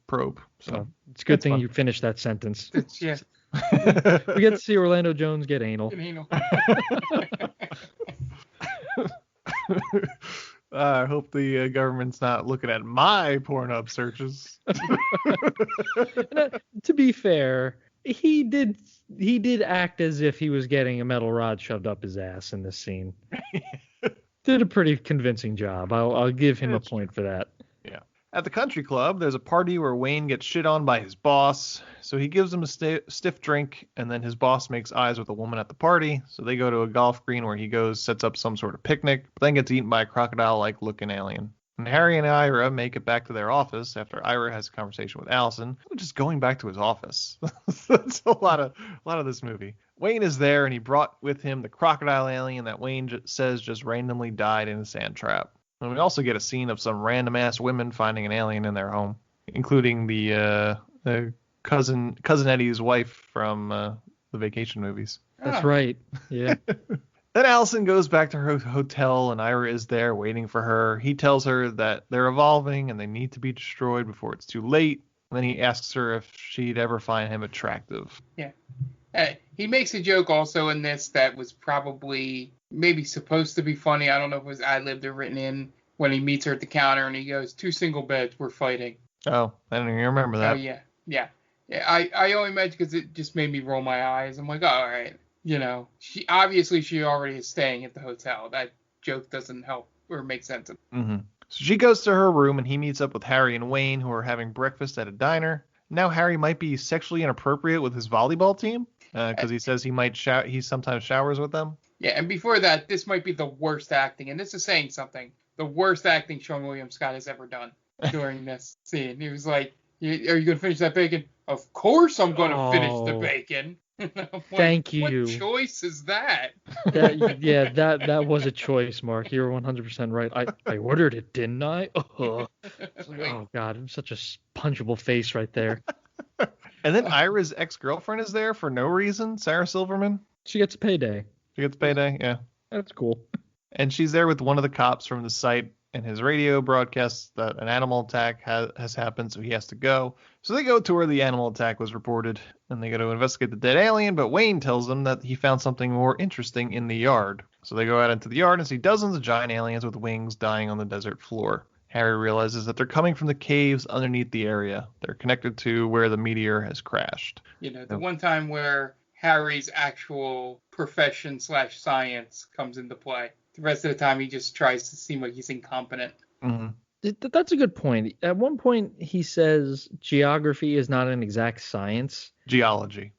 probe. So it's a good thing fun. you finished that sentence. Yeah. We get to see Orlando Jones get anal. I hope the government's not looking at my Pornhub searches. To be fair, he did act as if he was getting a metal rod shoved up his ass in this scene. Did a pretty convincing job. I'll give him a point for that. Yeah. At the country club, there's a party where Wayne gets shit on by his boss. So he gives him a stiff drink, and then his boss makes eyes with a woman at the party. So they go to a golf green where he sets up some sort of picnic, but then gets eaten by a crocodile-like looking alien. And Harry and Ira make it back to their office after Ira has a conversation with Allison, which is going back to his office. That's a lot of this movie. Wayne is there, and he brought with him the crocodile alien that Wayne says just randomly died in a sand trap. And we also get a scene of some random-ass women finding an alien in their home, including the cousin Eddie's wife from the Vacation movies. That's right. Yeah. Then Allison goes back to her hotel, and Ira is there waiting for her. He tells her that they're evolving and they need to be destroyed before it's too late. And then he asks her if she'd ever find him attractive. Yeah. He makes a joke also in this that was probably maybe supposed to be funny. I don't know if it was ad-libbed or written in when he meets her at the counter and he goes, 2 single beds, we're fighting. Oh, I don't even remember that. Oh, yeah. I only imagine because it just made me roll my eyes. I'm like, oh, all right. You know, she already is staying at the hotel. That joke doesn't help or make sense. Mm-hmm. So she goes to her room and he meets up with Harry and Wayne, who are having breakfast at a diner. Now Harry might be sexually inappropriate with his volleyball team because he says he sometimes showers with them. Yeah, and before that, this might be the worst acting, and this is saying something. The worst acting Seann William Scott has ever done during this scene. He was like, "Are you going to finish that bacon?" Of course I'm going to finish the bacon. Thank you. What choice is that? That was a choice, Mark. You're 100% right. I ordered it, didn't I? Oh God, I'm such a punchable face right there. And then Ira's ex-girlfriend is there for no reason, Sarah Silverman. She gets a payday. Yeah. That's cool. And she's there with one of the cops from the site, and his radio broadcasts that an animal attack has happened, so he has to go. So they go to where the animal attack was reported, and they go to investigate the dead alien, but Wayne tells them that he found something more interesting in the yard. So they go out into the yard and see dozens of giant aliens with wings dying on the desert floor. Harry realizes that they're coming from the caves underneath the area. They're connected to where the meteor has crashed. You know, the one time where Harry's actual profession / science comes into play. The rest of the time, he just tries to seem like he's incompetent. Mm-hmm. That's a good point. At one point, he says geography is not an exact science. Geology.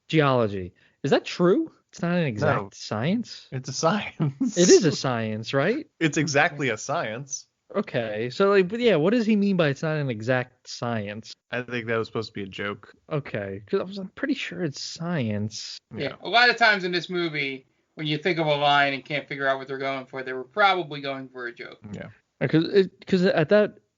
Is that true? It's not an exact science? It's a science. It is a science, right? It's exactly a science. Okay. So, what does he mean by it's not an exact science? I think that was supposed to be a joke. Okay. Because I'm pretty sure it's science. Yeah. A lot of times in this movie, when you think of a line and can't figure out what they're going for, they were probably going for a joke. Yeah. Because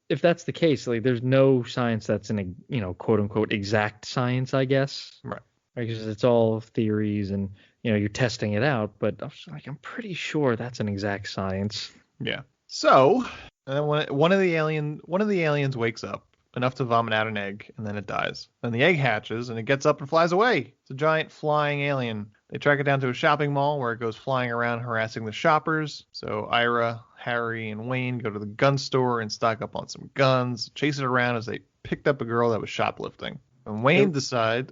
if that's the case, like there's no science that's an quote unquote exact science, I guess. Right. Because it's all theories and you're testing it out. But I'm pretty sure that's an exact science. Yeah. So and then when one of the aliens wakes up enough to vomit out an egg, and then it dies. Then the egg hatches and it gets up and flies away. It's a giant flying alien. They track it down to a shopping mall where it goes flying around harassing the shoppers. So Ira, Harry, and Wayne go to the gun store and stock up on some guns, chase it around as they picked up a girl that was shoplifting. And Wayne decides,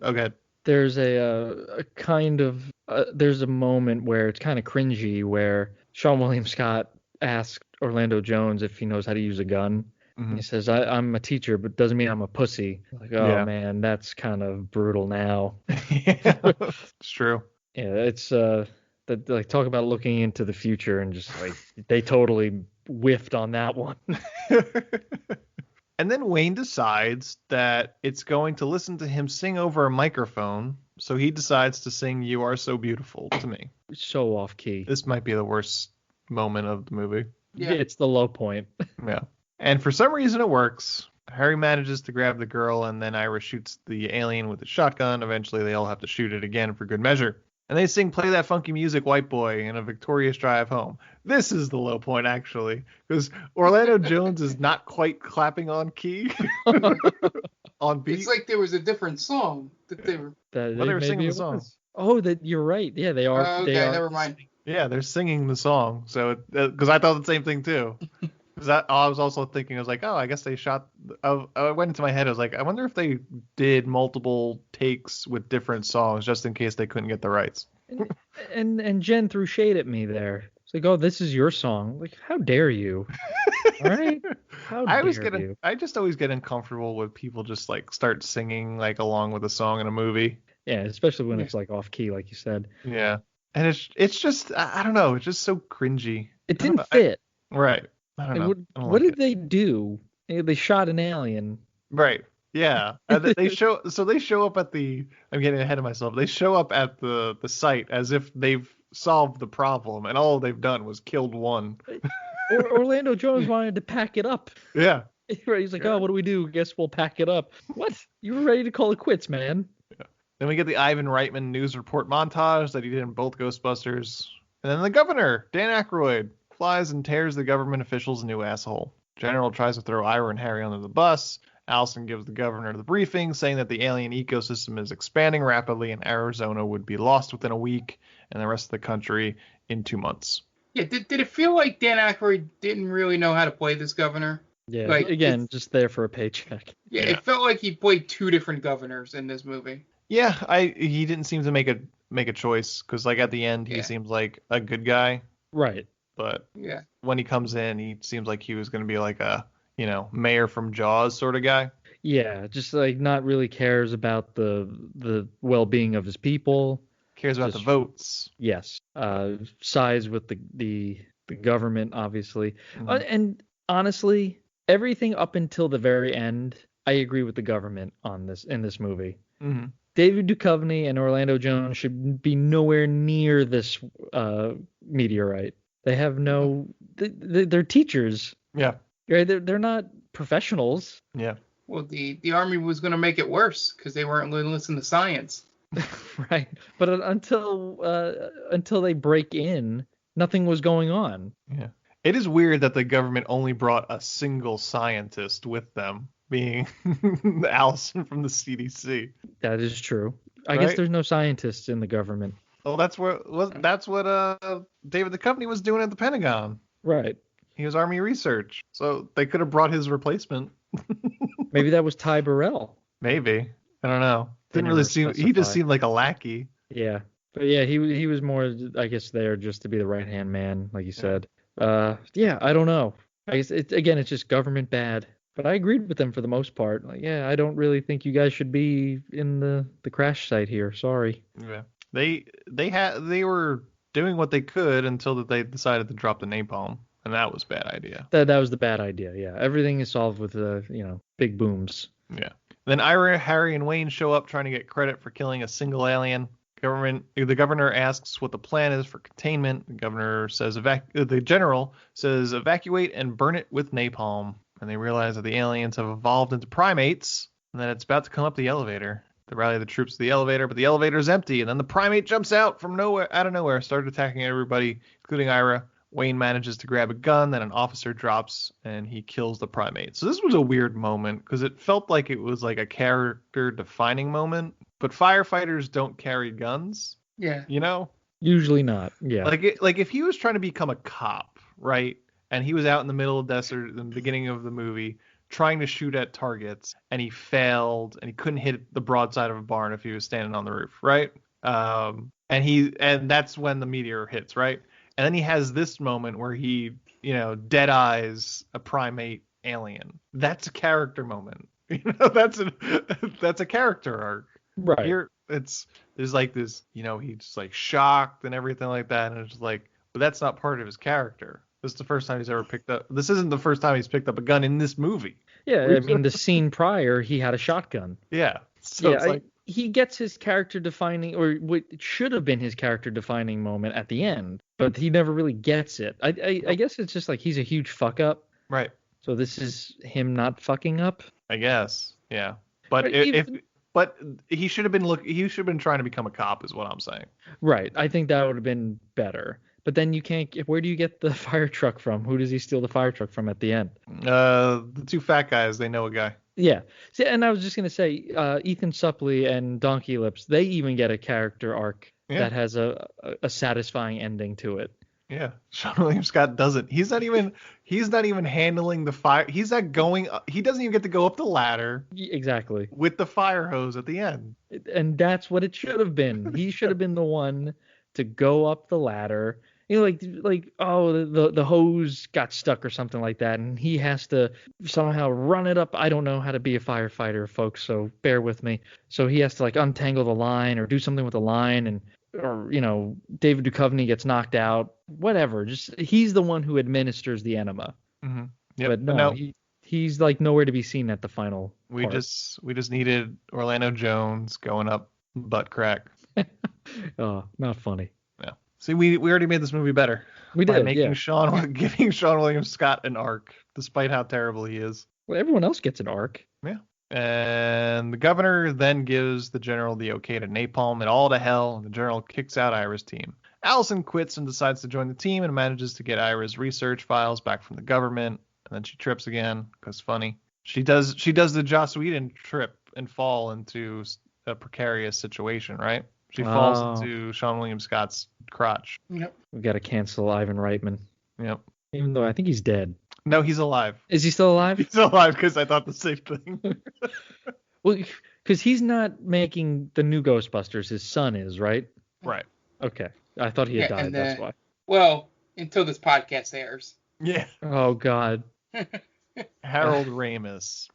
there's there's a moment where it's kind of cringy where Seann William Scott asked Orlando Jones if he knows how to use a gun. Mm-hmm. He says, I'm a teacher, but doesn't mean I'm a pussy. Like, man, that's kind of brutal now. Yeah, it's true. Yeah, it's like talk about looking into the future and just like they totally whiffed on that one. And then Wayne decides that it's going to listen to him sing over a microphone, so he decides to sing "You Are So Beautiful" to me. So off key. This might be the worst moment of the movie. Yeah, it's the low point. Yeah. And for some reason it works. Harry manages to grab the girl, and then Ira shoots the alien with a shotgun. Eventually they all have to shoot it again for good measure. And they sing "Play That Funky Music, White Boy" in a victorious drive home. This is the low point, actually, because Orlando Jones is not quite clapping on key, on beat. It's like there was a different song that they were. They were singing the song. Oh, that you're right. Yeah, they are. Okay, never mind. Yeah, they're singing the song. So, because I thought the same thing too. Because I was also thinking, I was like, oh, I guess they shot. I went into my head. I was like, I wonder if they did multiple takes with different songs just in case they couldn't get the rights. And Jen threw shade at me there. It's like, oh, this is your song. Like, how dare you? All right. How dare you? I just always get uncomfortable when people just like start singing like along with a song in a movie. Yeah, especially when it's like off key, like you said. Yeah, and it's just I don't know. It's just so cringy. It didn't fit. Right. I don't know. What did they do? They shot an alien. Right. Yeah. They show up at the. I'm getting ahead of myself. They show up at the site as if they've solved the problem, and all they've done was killed one. Orlando Jones wanted to pack it up. Yeah. He's like, oh, what do we do? Guess we'll pack it up. What? You were ready to call it quits, man. Yeah. Then we get the Ivan Reitman news report montage that he did in both Ghostbusters, and then the governor, Dan Aykroyd, flies and tears the government officials a new asshole. General tries to throw Ira and Harry under the bus. Allison gives the governor the briefing, saying that the alien ecosystem is expanding rapidly and Arizona would be lost within a week and the rest of the country in 2 months. Yeah, did it feel like Dan Aykroyd didn't really know how to play this governor? Yeah, like, again, just there for a paycheck. Yeah, it felt like he played two different governors in this movie. Yeah, he didn't seem to make a choice, because like at the end he seems like a good guy. Right. But when he comes in, he seems like he was going to be like a, mayor from Jaws sort of guy. Yeah, just like not really cares about the well-being of his people. Cares about the votes. Yes. Sides with the government, obviously. Mm-hmm. And honestly, everything up until the very end, I agree with the government in this movie. Mm-hmm. David Duchovny and Orlando Jones should be nowhere near this meteorite. They have they're teachers. Yeah. Right? They're not professionals. Yeah. Well, the army was going to make it worse because they weren't listening to science. Right. But until they break in, nothing was going on. Yeah. It is weird that the government only brought a single scientist with them, being Allison from the CDC. That is true. I guess there's no scientists in the government. Well, that's what David Duchovny was doing at the Pentagon. Right. He was Army Research, so they could have brought his replacement. Maybe that was Ty Burrell. Maybe. I don't know. Didn't really seem. He just seemed like a lackey. Yeah. But yeah, he was more, I guess, there just to be the right hand man, like you said. Yeah, I don't know. I guess it's just government bad. But I agreed with them for the most part. Like, yeah, I don't really think you guys should be in the crash site here. Sorry. Yeah. They were doing what they could until that they decided to drop the napalm, and that was a bad idea. That was the bad idea. Yeah. Everything is solved with big booms. Yeah. Then Ira, Harry, and Wayne show up trying to get credit for killing a single alien. The governor asks what the plan is for containment. The general says evacuate and burn it with napalm. And they realize that the aliens have evolved into primates and that it's about to come up the elevator. They rally the troops to the elevator, but the elevator is empty. And then the primate jumps out of nowhere, started attacking everybody, including Ira. Wayne manages to grab a gun, then an officer drops, and he kills the primate. So this was a weird moment because it felt like it was like a character-defining moment. But firefighters don't carry guns. Yeah. Usually not. Yeah. Like if he was trying to become a cop, right? And he was out in the middle of the desert in the beginning of the movie trying to shoot at targets, and he failed, and he couldn't hit the broadside of a barn if he was standing on the roof, right? And that's when the meteor hits, right? And then he has this moment where he, dead eyes a primate alien. That's a character moment. That's a character arc. Right. Here there's like this, he's like shocked and everything like that, and it's just like, but that's not part of his character. This is the first time he's ever picked up. This isn't the first time he's picked up a gun in this movie. Yeah, I mean, the scene prior, he had a shotgun. Yeah. So it's like he gets his character defining, or what should have been his character defining moment at the end, but he never really gets it. I guess it's just like he's a huge fuck up. Right. So this is him not fucking up. I guess. Yeah. But if But he should have been trying to become a cop, is what I'm saying. Right. I think that would have been better. But then you can't. Where do you get the fire truck from? Who does he steal the fire truck from at the end? The two fat guys. They know a guy. Yeah. See, and I was just gonna say, Ethan Suplee and Donkey Lips. They even get a character arc that has a satisfying ending to it. Yeah, Seann William Scott doesn't. He's not even handling the fire. He's not going. He doesn't even get to go up the ladder. Exactly. With the fire hose at the end. And that's what it should have been. He should have been the one to go up the ladder. You know, like the hose got stuck or something like that, and he has to somehow run it up. I don't know how to be a firefighter, folks, so bear with me. So he has to like untangle the line or do something with the line, or David Duchovny gets knocked out. Whatever. Just he's the one who administers the enema. Mm-hmm. Yep. But no. He's like nowhere to be seen at the final. We just needed Orlando Jones going up butt crack. Oh, not funny. Yeah. See, we already made this movie better. We did, by making giving Seann William Scott an arc, despite how terrible he is. Well, everyone else gets an arc. Yeah. And the governor then gives the general the okay to napalm it all to hell, and the general kicks out Ira's team. Allison quits and decides to join the team and manages to get Ira's research files back from the government. And then she trips again, because funny. She does the Joss Whedon trip and fall into a precarious situation, right? She falls into Seann William Scott's crotch. Yep. We got to cancel Ivan Reitman. Yep. Even though I think he's dead. No, he's alive. Is he still alive? He's still alive because I thought the same thing. Well, because he's not making the new Ghostbusters. His son is, right? Right. Okay. I thought he had died. That's why. Well, until this podcast airs. Yeah. Oh, God. Harold Ramis.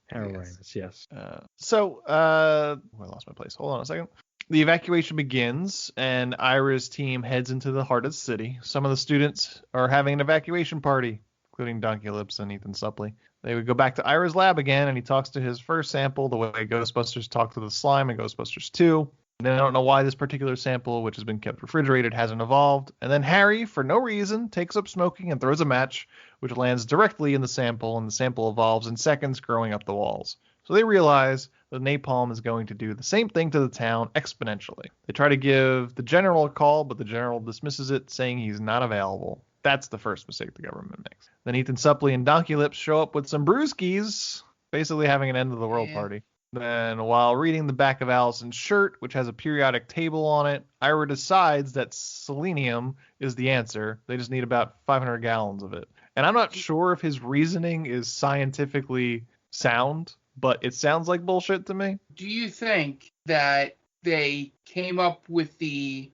Harold Ramis, yes. I lost my place. Hold on a second. The evacuation begins, and Ira's team heads into the heart of the city. Some of the students are having an evacuation party, including Donkey Lips and Ethan Suplee. They would go back to Ira's lab again, and he talks to his first sample the way Ghostbusters talked to the slime in Ghostbusters 2. And they don't know why this particular sample, which has been kept refrigerated, hasn't evolved. And then Harry, for no reason, takes up smoking and throws a match, which lands directly in the sample, and the sample evolves in seconds, growing up the walls. So they realize that napalm is going to do the same thing to the town exponentially. They try to give the general a call, but the general dismisses it, saying he's not available. That's the first mistake the government makes. Then Ethan Suplee and Donkey Lips show up with some brewskis, basically having an end of the world party. Then, while reading the back of Allison's shirt, which has a periodic table on it, Ira decides that selenium is the answer. They just need about 500 gallons of it. And I'm not sure if his reasoning is scientifically sound, but it sounds like bullshit to me. Do you think that they came up with the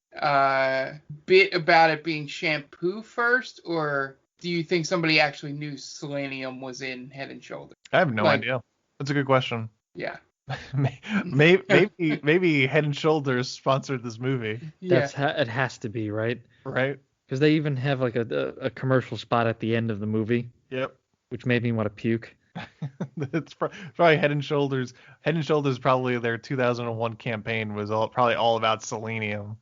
bit about it being shampoo first, or do you think somebody actually knew selenium was in Head and Shoulders? I have no idea. That's a good question. Yeah. maybe Head and Shoulders sponsored this movie. It has to be, right? Right. Because they even have like a commercial spot at the end of the movie. Yep. Which made me want to puke. It's probably Head and Shoulders. Head and Shoulders, probably their 2001 campaign was probably all about selenium.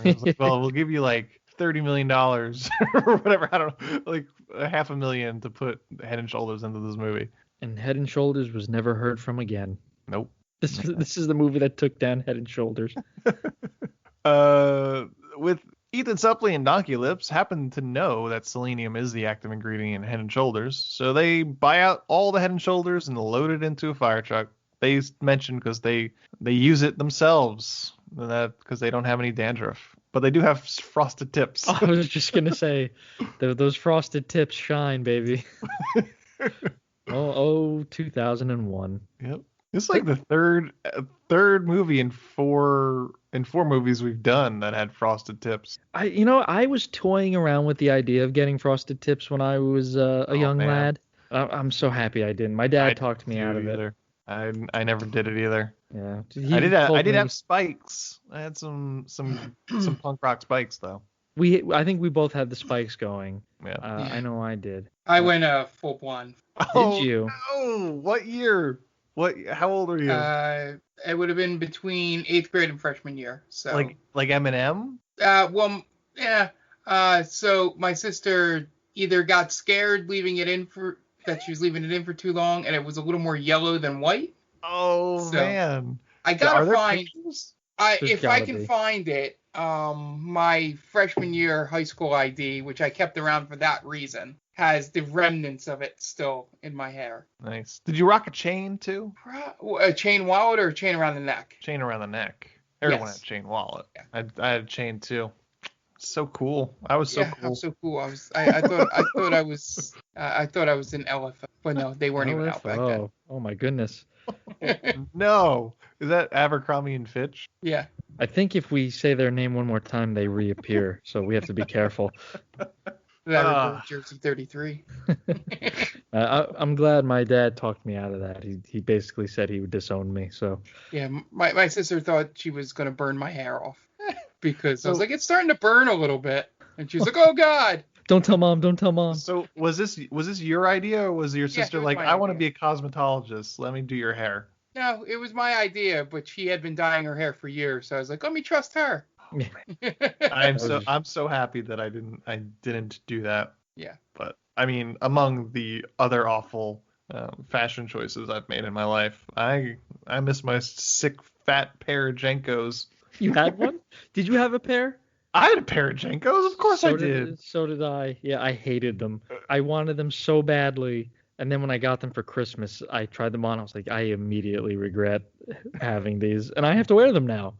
Like, well, we'll give you like $30 million or whatever. I don't know, like $500,000 to put Head and Shoulders into this movie. And Head and Shoulders was never heard from again. Nope. This is the movie that took down Head and Shoulders. With Ethan Suplee and Donkey Lips happen to know that selenium is the active ingredient in Head and Shoulders, so they buy out all the Head and Shoulders and load it into a fire truck. They mentioned because they use it themselves, because they don't have any dandruff, but they do have frosted tips. I was just gonna say, those frosted tips shine, baby. 2001. Yep. It's like the third movie in four movies we've done that had frosted tips. I was toying around with the idea of getting frosted tips when I was a young lad. I'm so happy I didn't. My dad talked me out of it. I never did it either. Yeah. I did have spikes. I had some punk rock spikes though. I think we both had the spikes going. Yeah. I know I did. I went full blonde. Did you? Oh, what year? How old are you? It would have been between 8th grade and freshman year. So like Eminem? Well, yeah. So my sister either got scared that she was leaving it in for too long, and it was a little more yellow than white. Oh man. I gotta Are there find. pictures? If I can be. find it, my freshman year high school ID, which I kept around for that reason, has the remnants of it still in my hair. Nice. Did you rock a chain too? A chain wallet or a chain around the neck? Chain around the neck. Everyone Yes. had a chain wallet. Yeah. I had a chain too. So cool. I was so Yeah, cool. I'm so cool. I thought I was an LFO, but no, they weren't even out back then. Oh my goodness. No. Is that Abercrombie and Fitch? Yeah. I think if we say their name one more time, they reappear. So we have to be careful. That or Jersey 33. I'm glad my dad talked me out of that. He basically said he would disown me. So Yeah, my sister thought she was gonna burn my hair off because I was like, it's starting to burn a little bit, and she's like, oh God. don't tell mom. Don't tell mom. So was this your idea, or was your sister it was like, my I want to be idea. a cosmetologist, let me do your hair? No, it was my idea, but she had been dyeing her hair for years, so I was like, let me trust her. I'm so happy that I didn't do that. Yeah. But I mean, among the other awful fashion choices I've made in my life, I miss my sick fat pair of Jenkos. You had one? Did you have a pair? I had a pair of Jenkos, of course I did. So did I. Yeah, I hated them. I wanted them so badly. And then when I got them for Christmas, I tried them on. I was like, I immediately regret having these. And I have to wear them now.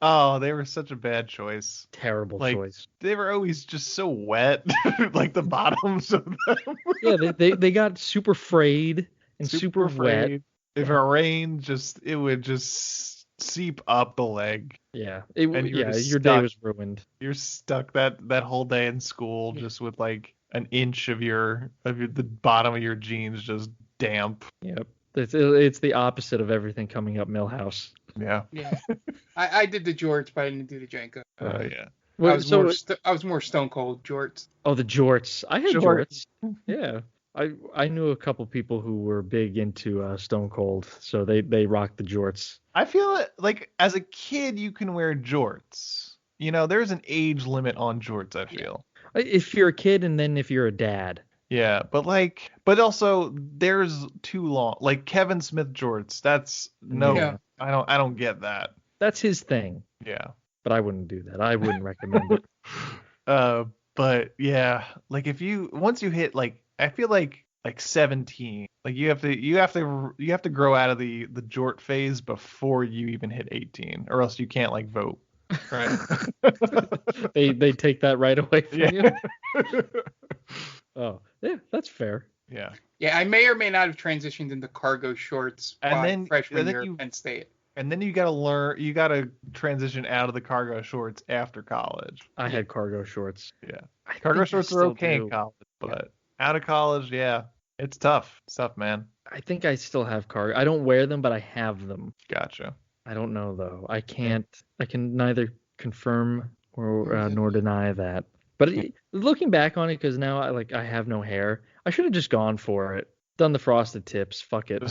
Oh, they were such a bad choice. Terrible Like, choice. They were always just so wet, like the bottoms of them. Yeah, they got super frayed and super wet. frayed. If it rained, it would just seep up the leg. Yeah, And you were just your day stuck. was ruined. You're stuck that whole day in school just with like an inch of the bottom of your jeans just damp. Yep. It's the opposite of everything coming up Millhouse. Yeah. Yeah. I did the jorts, but I didn't do the Janko. Yeah. I was more stone cold jorts. Oh, the jorts. I had Jorts. jorts. Yeah. I knew a couple people who were big into Stone Cold, so they rocked the jorts. I feel like as a kid you can wear jorts. You know, there's an age limit on jorts, I feel. If you're a kid and then if you're a dad. Yeah, but also there's too long. Like Kevin Smith jorts, that's no. Yeah. I don't get that. That's his thing. Yeah. But I wouldn't do that. I wouldn't recommend it. But yeah, like once you hit I feel like 17, like you have to grow out of the jort phase before you even hit 18, or else you can't vote. Right. they take that right away from you. Oh, yeah, that's fair. Yeah. Yeah, I may or may not have transitioned into cargo shorts by freshman year at Penn State. And then you gotta transition out of the cargo shorts after college. I had cargo shorts. Yeah. Cargo shorts are okay in college, but out of college, yeah, it's tough. It's tough, man. I think I still have cargo. I don't wear them, but I have them. Gotcha. I don't know though. I can neither confirm or nor deny that. But looking back on it, because now I have no hair, I should have just gone for it. Done the frosted tips. Fuck it.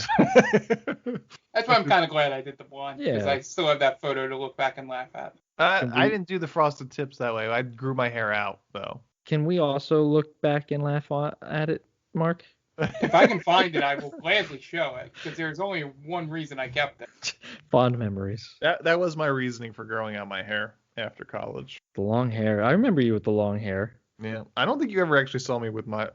That's why I'm kind of glad I did the blonde, because Yeah. I still have that photo to look back and laugh at. I didn't do the frosted tips that way. I grew my hair out though. Can we also look back and laugh at it, Mark? If I can find it, I will gladly show it, because there's only one reason I kept it. Fond memories. That was my reasoning for growing out my hair after college. The long hair. I remember you with the long hair. Yeah. I don't think you ever actually saw me with my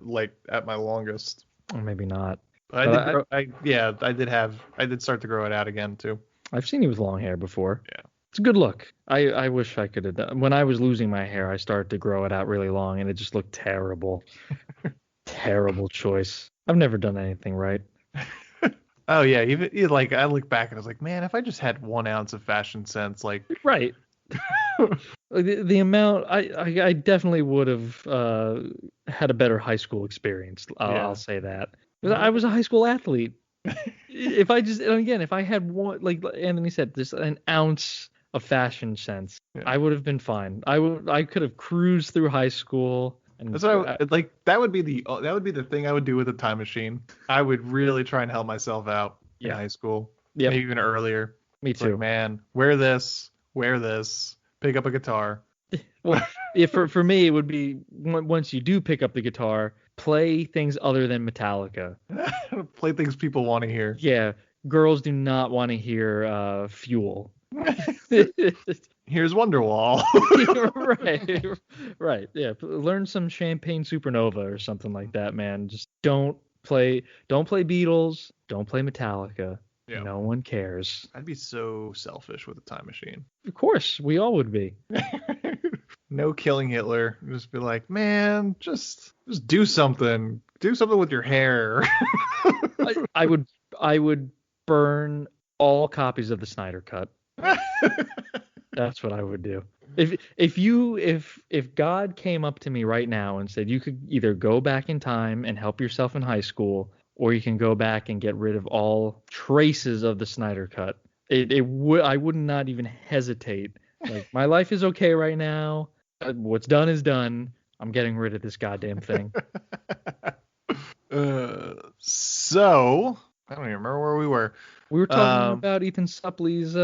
at my longest. Or maybe not. But I did start to grow it out again too. I've seen you with long hair before. Yeah. It's a good look. I wish I could have done. When I was losing my hair, I started to grow it out really long, and it just looked terrible. Terrible choice. I've never done anything right. Oh yeah, even I look back and I was like, man, if I just had 1 ounce of fashion sense, right. The amount I definitely would have had a better high school experience. I'll say that. I was a high school athlete. If I had one, like Anthony said, just an ounce of fashion sense, I would have been fine. I could have cruised through high school. And that's what that would be the thing I would do with a time machine. I would really try and help myself out in high school. Yeah. Maybe even earlier. Me too. Like, man, wear this, pick up a guitar. Well, for me, it would be once you do pick up the guitar, play things other than Metallica. Play things people want to hear. Yeah. girls do not want to hear Fuel. Here's Wonderwall. Right. Yeah. Learn some Champagne Supernova or something like that, man. Just don't play Beatles. Don't play Metallica. Yeah. No one cares. I'd be so selfish with a time machine. Of course, we all would be. No killing Hitler. Just be like, man, just do something. Do something with your hair. I would burn all copies of the Snyder Cut. That's what I would do. If God came up to me right now and said you could either go back in time and help yourself in high school, or you can go back and get rid of all traces of the Snyder Cut, I would not even hesitate. Like, my life is okay right now. What's done is done. I'm getting rid of this goddamn thing. So I don't even remember where we were. We were talking about Ethan Suplee's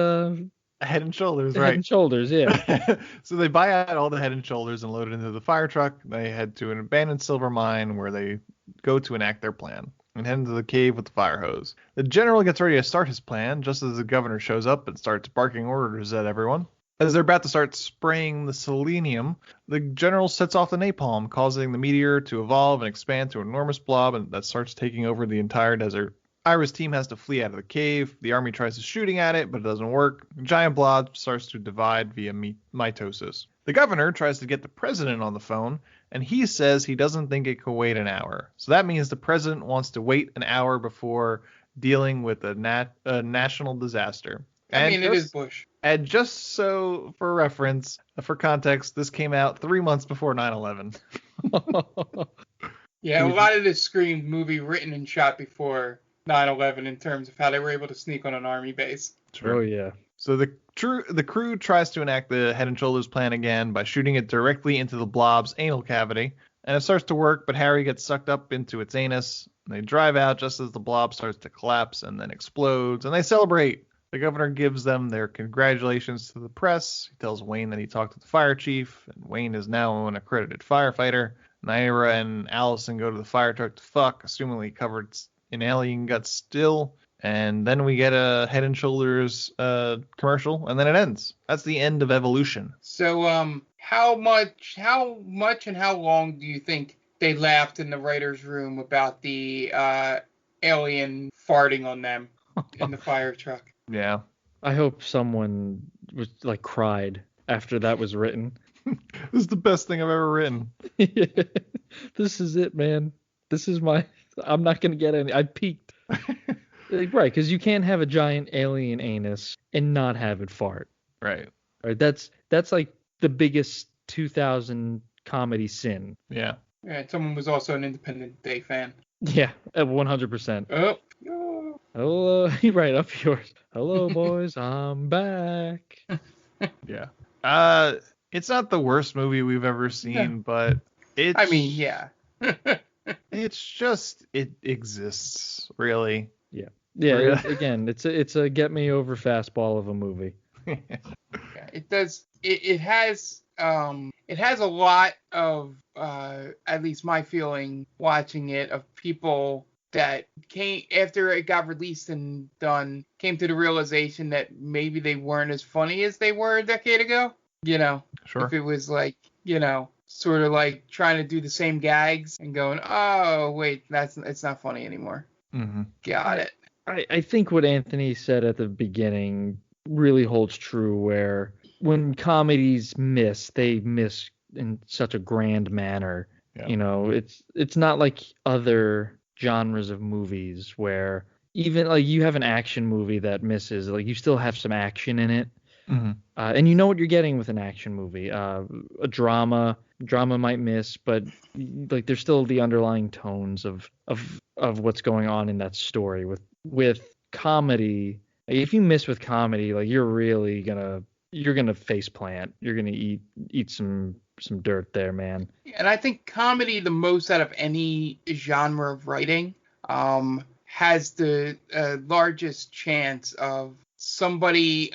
Head and Shoulders, right? Head and Shoulders, yeah. So they buy out all the Head and Shoulders and load it into the fire truck. They head to an abandoned silver mine where they go to enact their plan and head into the cave with the fire hose. The general gets ready to start his plan just as the governor shows up and starts barking orders at everyone. As they're about to start spraying the selenium, the general sets off the napalm, causing the meteor to evolve and expand to an enormous blob and that starts taking over the entire desert. Ira's team has to flee out of the cave. The army tries to shooting at it, but it doesn't work. The giant blob starts to divide via mitosis. The governor tries to get the president on the phone, and he says he doesn't think it could wait an hour. So that means the president wants to wait an hour before dealing with a national disaster. It is Bush. And just so for reference, for context, this came out 3 months before 9/11. Yeah, a lot of this screamed movie written and shot before 9/11 in terms of how they were able to sneak on an army base. Sure. Oh, yeah. So the crew tries to enact the Head and Shoulders plan again by shooting it directly into the blob's anal cavity. And it starts to work, but Harry gets sucked up into its anus. They drive out just as the blob starts to collapse and then explodes, and they celebrate. The governor gives them their congratulations to the press. He tells Wayne that he talked to the fire chief, and Wayne is now an accredited firefighter. Naira and Allison go to the fire truck to fuck, assumingly covered in alien guts still. And then we get a Head and Shoulders commercial, and then it ends. That's the end of Evolution. So, how much, and how long do you think they laughed in the writers' room about the alien farting on them in the fire truck? Yeah. I hope someone was cried after that was written. This is the best thing I've ever written. This is it, man. This is I'm not going to get any. I peaked. Right, because you can't have a giant alien anus and not have it fart. Right. That's like the biggest 2000 comedy sin. Yeah. Yeah, someone was also an Independence Day fan. Yeah, 100%. Oh. Hello, right up yours. Hello, boys, I'm back. Yeah. It's not the worst movie we've ever seen, but it's. I mean, yeah. It's just it exists, really. Yeah. Yeah. Again, it's a get me over fastball of a movie. Yeah, it does. It has a lot of at least my feeling watching it of people that came after it got released and done, came to the realization that maybe they weren't as funny as they were a decade ago. Sure. If it was sort of like trying to do the same gags and going, oh wait, it's not funny anymore. Mm-hmm. Got it. I think what Anthony said at the beginning really holds true, where when comedies miss, they miss in such a grand manner. Yeah. It's not like other genres of movies where even you have an action movie that misses, you still have some action in it. Mm-hmm. And you know what you're getting with an action movie. A drama might miss, but there's still the underlying tones of what's going on in that story. With comedy, if you miss with comedy, you're really gonna face plant. You're gonna eat some dirt there, man. And I think comedy, the most out of any genre of writing, has the largest chance of somebody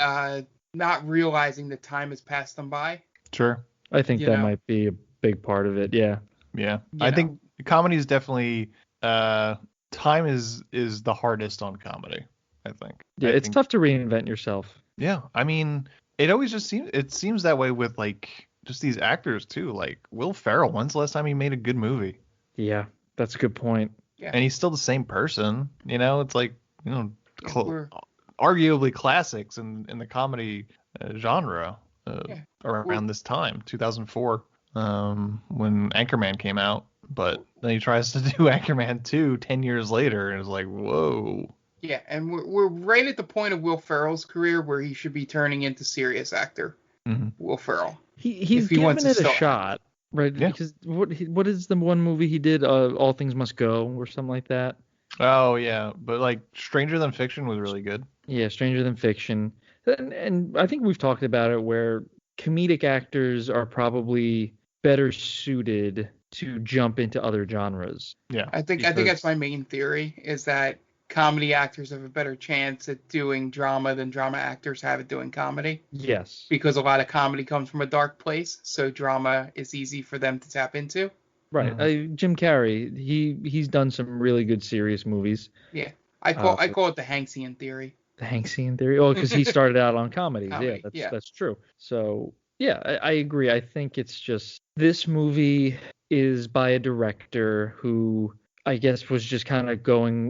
not realizing that time has passed them by. Sure. I think that might be a big part of it. Yeah. Yeah. I think comedy is definitely time is the hardest on comedy. I think. Yeah, it's tough to reinvent yourself. Yeah, I mean, it always just seems that way with like just these actors too. Like Will Ferrell, when's the last time he made a good movie? Yeah, that's a good point. Yeah. And he's still the same person. It's like, arguably classics in the comedy genre around this time, 2004, when Anchorman came out. But then he tries to do Anchorman 2 10 years later, and it's like, whoa. Yeah, and we're right at the point of Will Ferrell's career where he should be turning into serious actor. Mm-hmm. Will Ferrell. He's giving it a shot, right? Yeah. Because what is the one movie he did? All Things Must Go, or something like that. Oh yeah, but like Stranger Than Fiction was really good. Yeah, Stranger Than Fiction, and I think we've talked about it where comedic actors are probably better suited to jump into other genres. Yeah, I think that's my main theory, is that comedy actors have a better chance at doing drama than drama actors have at doing comedy. Yes. Because a lot of comedy comes from a dark place, so drama is easy for them to tap into. Right. Mm-hmm. Jim Carrey, he's done some really good serious movies. Yeah. I call it the Hanksian theory. The Hanksian theory? Oh, because he started out on comedies. That's true. So, yeah, I agree. I think it's just this movie is by a director who I guess was just kind of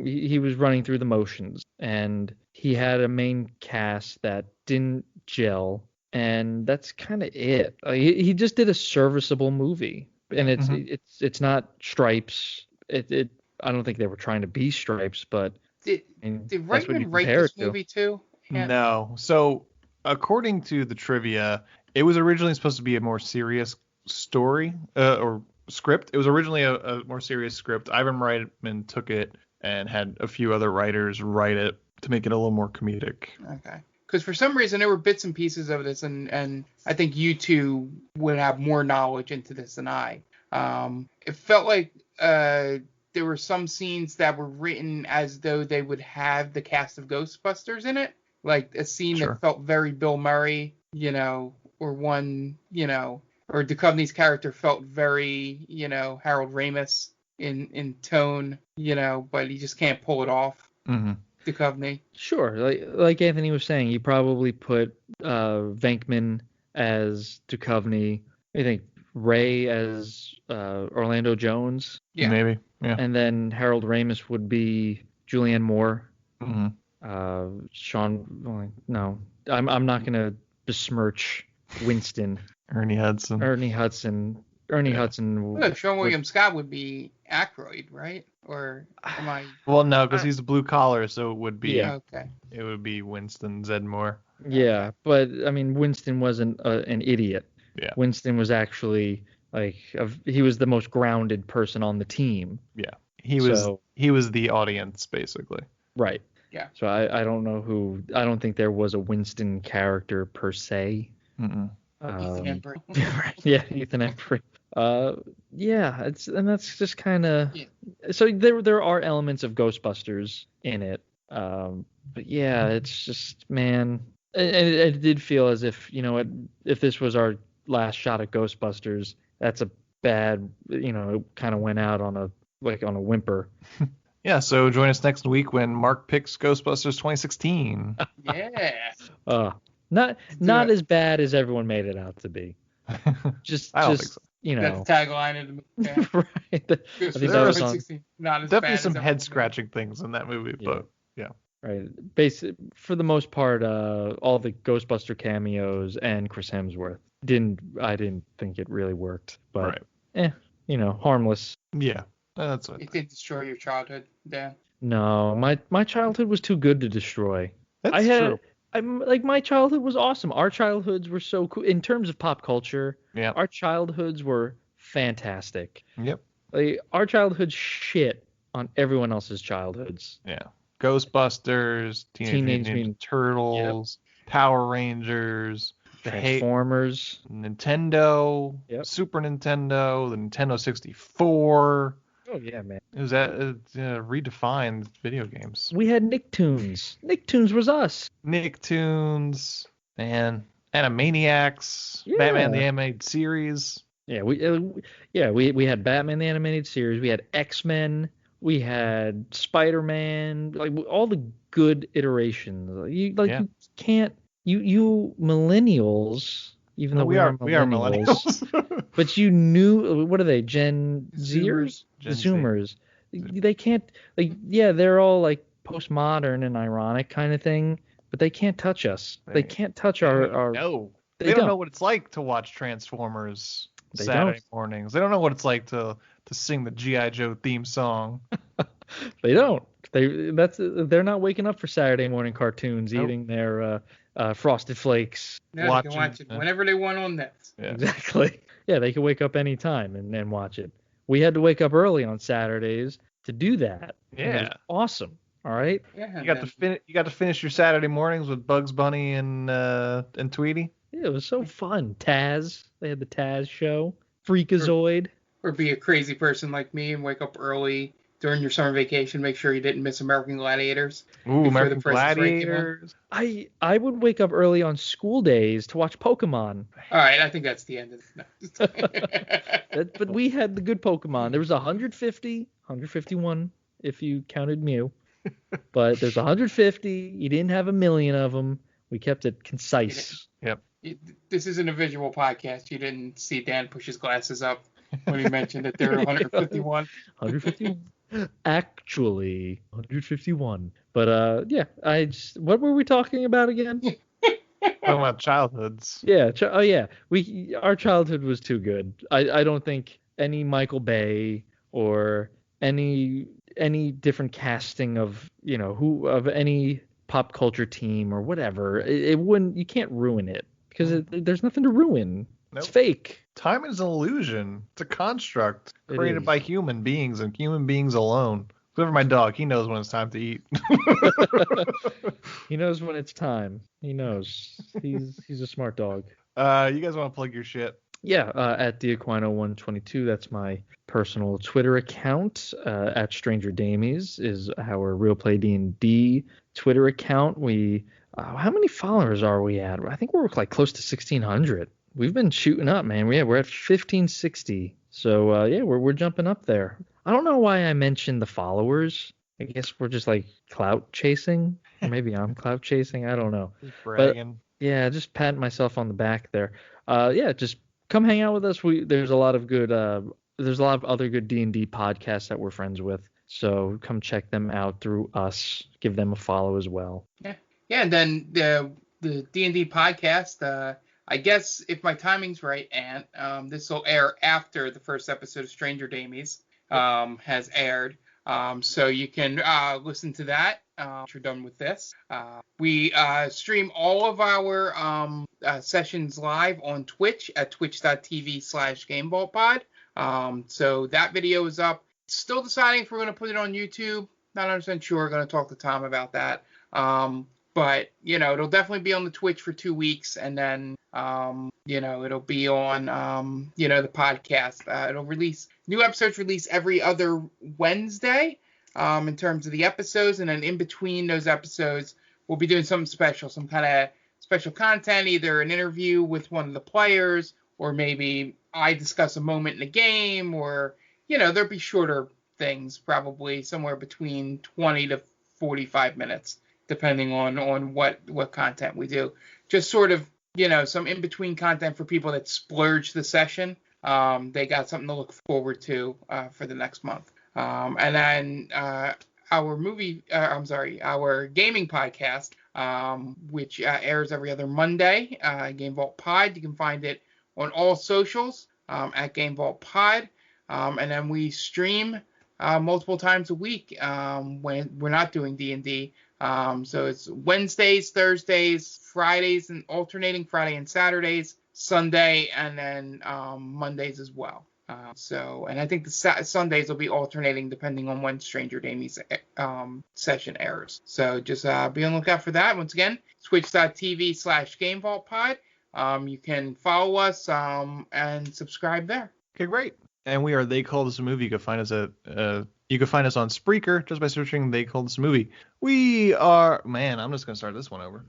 he was running through the motions, and he had a main cast that didn't gel, and that's kind of it. He just did a serviceable movie, and it's not Stripes. I don't think they were trying to be Stripes, but did Reitman write this movie too? Yeah. No. So according to the trivia, it was originally supposed to be a more serious story or script. It was originally a more serious script. Ivan Reitman took it and had a few other writers write it to make it a little more comedic. Okay. Because for some reason there were bits and pieces of this, and I think you two would have more knowledge into this than I. It felt like there were some scenes that were written as though they would have the cast of Ghostbusters in it. Like a scene that felt very Bill Murray, or one, or Duchovny's character felt very, Harold Ramis in tone, but he just can't pull it off. Mm-hmm. Duchovny. Sure. Like Anthony was saying, you probably put Venkman as Duchovny. I think Ray as Orlando Jones. Yeah. Maybe. Yeah. And then Harold Ramis would be Julianne Moore. Mm-hmm. Sean. No, I'm not gonna besmirch Winston. Ernie Hudson. Look, Seann William Scott would be Aykroyd, right? Or am I? Well, no, because he's a blue collar, so it would be. Yeah. Okay. It would be Winston Zedmore. Yeah, but I mean, Winston wasn't an idiot. Yeah. Winston was actually he was the most grounded person on the team. Yeah. He was the audience basically. Right. Yeah. So I don't know I don't think there was a Winston character per se. Mm-mm. Ethan Embry. Yeah, Ethan Embry. That's just kind of. Yeah. So there are elements of Ghostbusters in it. But yeah, it's just, man, it did feel as if, if this was our last shot at Ghostbusters, that's a bad, it kind of went out on a whimper. Yeah, so join us next week when Mark picks Ghostbusters 2016. Yeah. Not as bad as everyone made it out to be. I don't think so. That's the tagline of the movie. Right. I think that was on. Definitely some head scratching things in that movie, but yeah. Right. For the most part, all the Ghostbuster cameos and Chris Hemsworth I didn't think it really worked, but harmless. Yeah, that's what. It did destroy your childhood, Dan. No, my childhood was too good to destroy. That's true. My childhood was awesome. Our childhoods were so cool in terms of pop culture. Yeah. Our childhoods were fantastic. Yep. Our childhoods shit on everyone else's childhoods. Yeah. Ghostbusters, Teenage Mutant Turtles, Power Rangers, Transformers, Nintendo, Super Nintendo, the Nintendo 64. Oh yeah, man. It was redefined video games. We had Nicktoons. Nicktoons was us. Nicktoons, man. Animaniacs, Batman the Animated Series. Yeah, we had Batman the Animated Series. We had X-Men. We had Spider-Man, like all the good iterations. You can't you millennials, even though we are millennials, but you knew, what are they, Gen Zers? Zoomers. They can't, like, yeah, they're all like postmodern and ironic kind of thing, but they can't touch us. They can't touch our no. They don't know what it's like to watch Transformers Saturday mornings. They don't know what it's like to sing the G.I. Joe theme song. They don't. They're not waking up for Saturday morning cartoons, eating their Frosted Flakes. No, they can watch it whenever they want on Netflix. Yeah. Exactly. Yeah, they can wake up anytime and watch it. We had to wake up early on Saturdays to do that. Yeah. It was awesome. All right. Yeah. You got to finish your Saturday mornings with Bugs Bunny and Tweety. Yeah, it was so fun. Taz. They had the Taz show. Freakazoid. Or be a crazy person like me and wake up early during your summer vacation. Make sure you didn't miss American Gladiators. Ooh, American Gladiators. I would wake up early on school days to watch Pokemon. All right, I think that's the end of it. But we had the good Pokemon. There was 150, 151 if you counted Mew. But there's 150. You didn't have a million of them. We kept it concise. Yep. This isn't a visual podcast. You didn't see Dan push his glasses up when he mentioned that there were 151. 151. Actually, 151. But yeah, what were we talking about again? Talking about childhoods. Yeah. Our childhood was too good. I don't think any Michael Bay or any different casting of of any pop culture team or whatever, it wouldn't. You can't ruin it because there's nothing to ruin. Nope. It's fake. Time is an illusion. It's a construct created by human beings and human beings alone. Except for my dog, he knows when it's time to eat. He knows when it's time. He knows. He's a smart dog. You guys want to plug your shit? Yeah, at Diaquino122. That's my personal Twitter account. At Stranger Damies is our Real Play D&D Twitter account. How many followers are we at? I think we're like close to 1,600. We've been shooting up, man. We're at 1,560. So yeah, we're jumping up there. I don't know why I mentioned the followers. I guess we're just like clout chasing. Or maybe I'm clout chasing. I don't know. Bragging. But, yeah, just patting myself on the back there. Yeah, just come hang out with us. There's a lot of other good D&D podcasts that we're friends with. So come check them out through us. Give them a follow as well. Yeah, and then the D&D podcast. I guess if my timing's right, Ant, this will air after the first episode of Stranger Damies has aired. So you can listen to that once you're done with this. We stream all of our sessions live on Twitch at twitch.tv/GameVaultPod. So that video is up. Still deciding if we're going to put it on YouTube. Not 100% sure. Going to talk to Tom about that. But, it'll definitely be on the Twitch for 2 weeks. And then, it'll be on, the podcast. New episodes release every other Wednesday in terms of the episodes. And then in between those episodes, we'll be doing something special, some kind of special content, either an interview with one of the players, or maybe I discuss a moment in the game, or, there'll be shorter things, probably somewhere between 20 to 45 minutes. Depending on what content we do. Just sort of, some in-between content for people that splurge the session. They got something to look forward to for the next month. And then our gaming podcast, which airs every other Monday, Game Vault Pod. You can find it on all socials at Game Vault Pod. And then we stream multiple times a week when we're not doing D&D. So it's Wednesdays, Thursdays, Fridays, and alternating Friday and Saturdays, Sunday, and then Mondays as well. And I think the Sundays will be alternating depending on when Stranger Damies session airs. So just be on the lookout for that. Once again, twitch.tv/GameVaultPod. You can follow us and subscribe there. Okay, great. And we are They Call This a Movie. You can find us you can find us on Spreaker just by searching They Call This a Movie. We are, man, I'm just going to start this one over.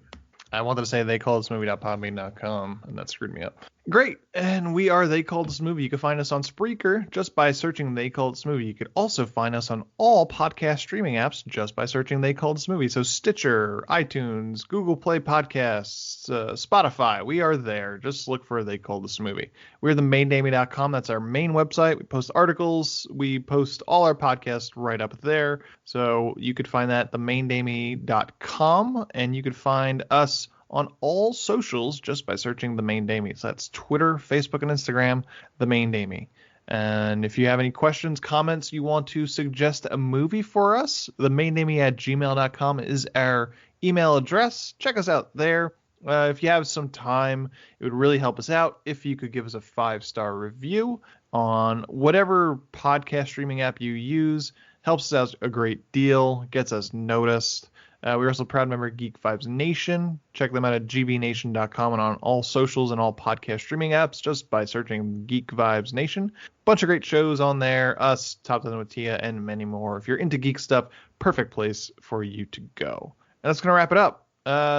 I wanted to say theycallthismovie.podbean.com, and that screwed me up. Great. And we are They Called This Movie. You can find us on Spreaker just by searching They Called This Movie. You could also find us on all podcast streaming apps just by searching They Called This Movie. So Stitcher, iTunes, Google Play Podcasts, Spotify. We are there. Just look for They Called This Movie. We're themaindamey.com. That's our main website. We post articles. We post all our podcasts right up there. So you could find that at themaindamey.com. And you could find us on all socials just by searching The Main Damey. So that's Twitter, Facebook, and Instagram, The Main Damey. And if you have any questions, comments, you want to suggest a movie for us, themaindamey@gmail.com is our email address. Check us out there. If you have some time, it would really help us out if you could give us a 5-star review on whatever podcast streaming app you use. Helps us out a great deal, gets us noticed. We're also a proud member of Geek Vibes Nation. Check them out at gbnation.com and on all socials and all podcast streaming apps just by searching Geek Vibes Nation. Bunch of great shows on there, us, Top 10 with Tia, and many more. If you're into geek stuff, perfect place for you to go. And that's going to wrap it up.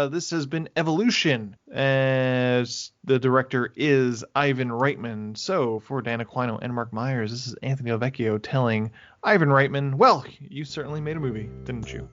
This has been Evolution, as the director is Ivan Reitman. So for Dan Aquino and Mark Myers, this is Anthony Ovecchio telling Ivan Reitman, well, you certainly made a movie, didn't you?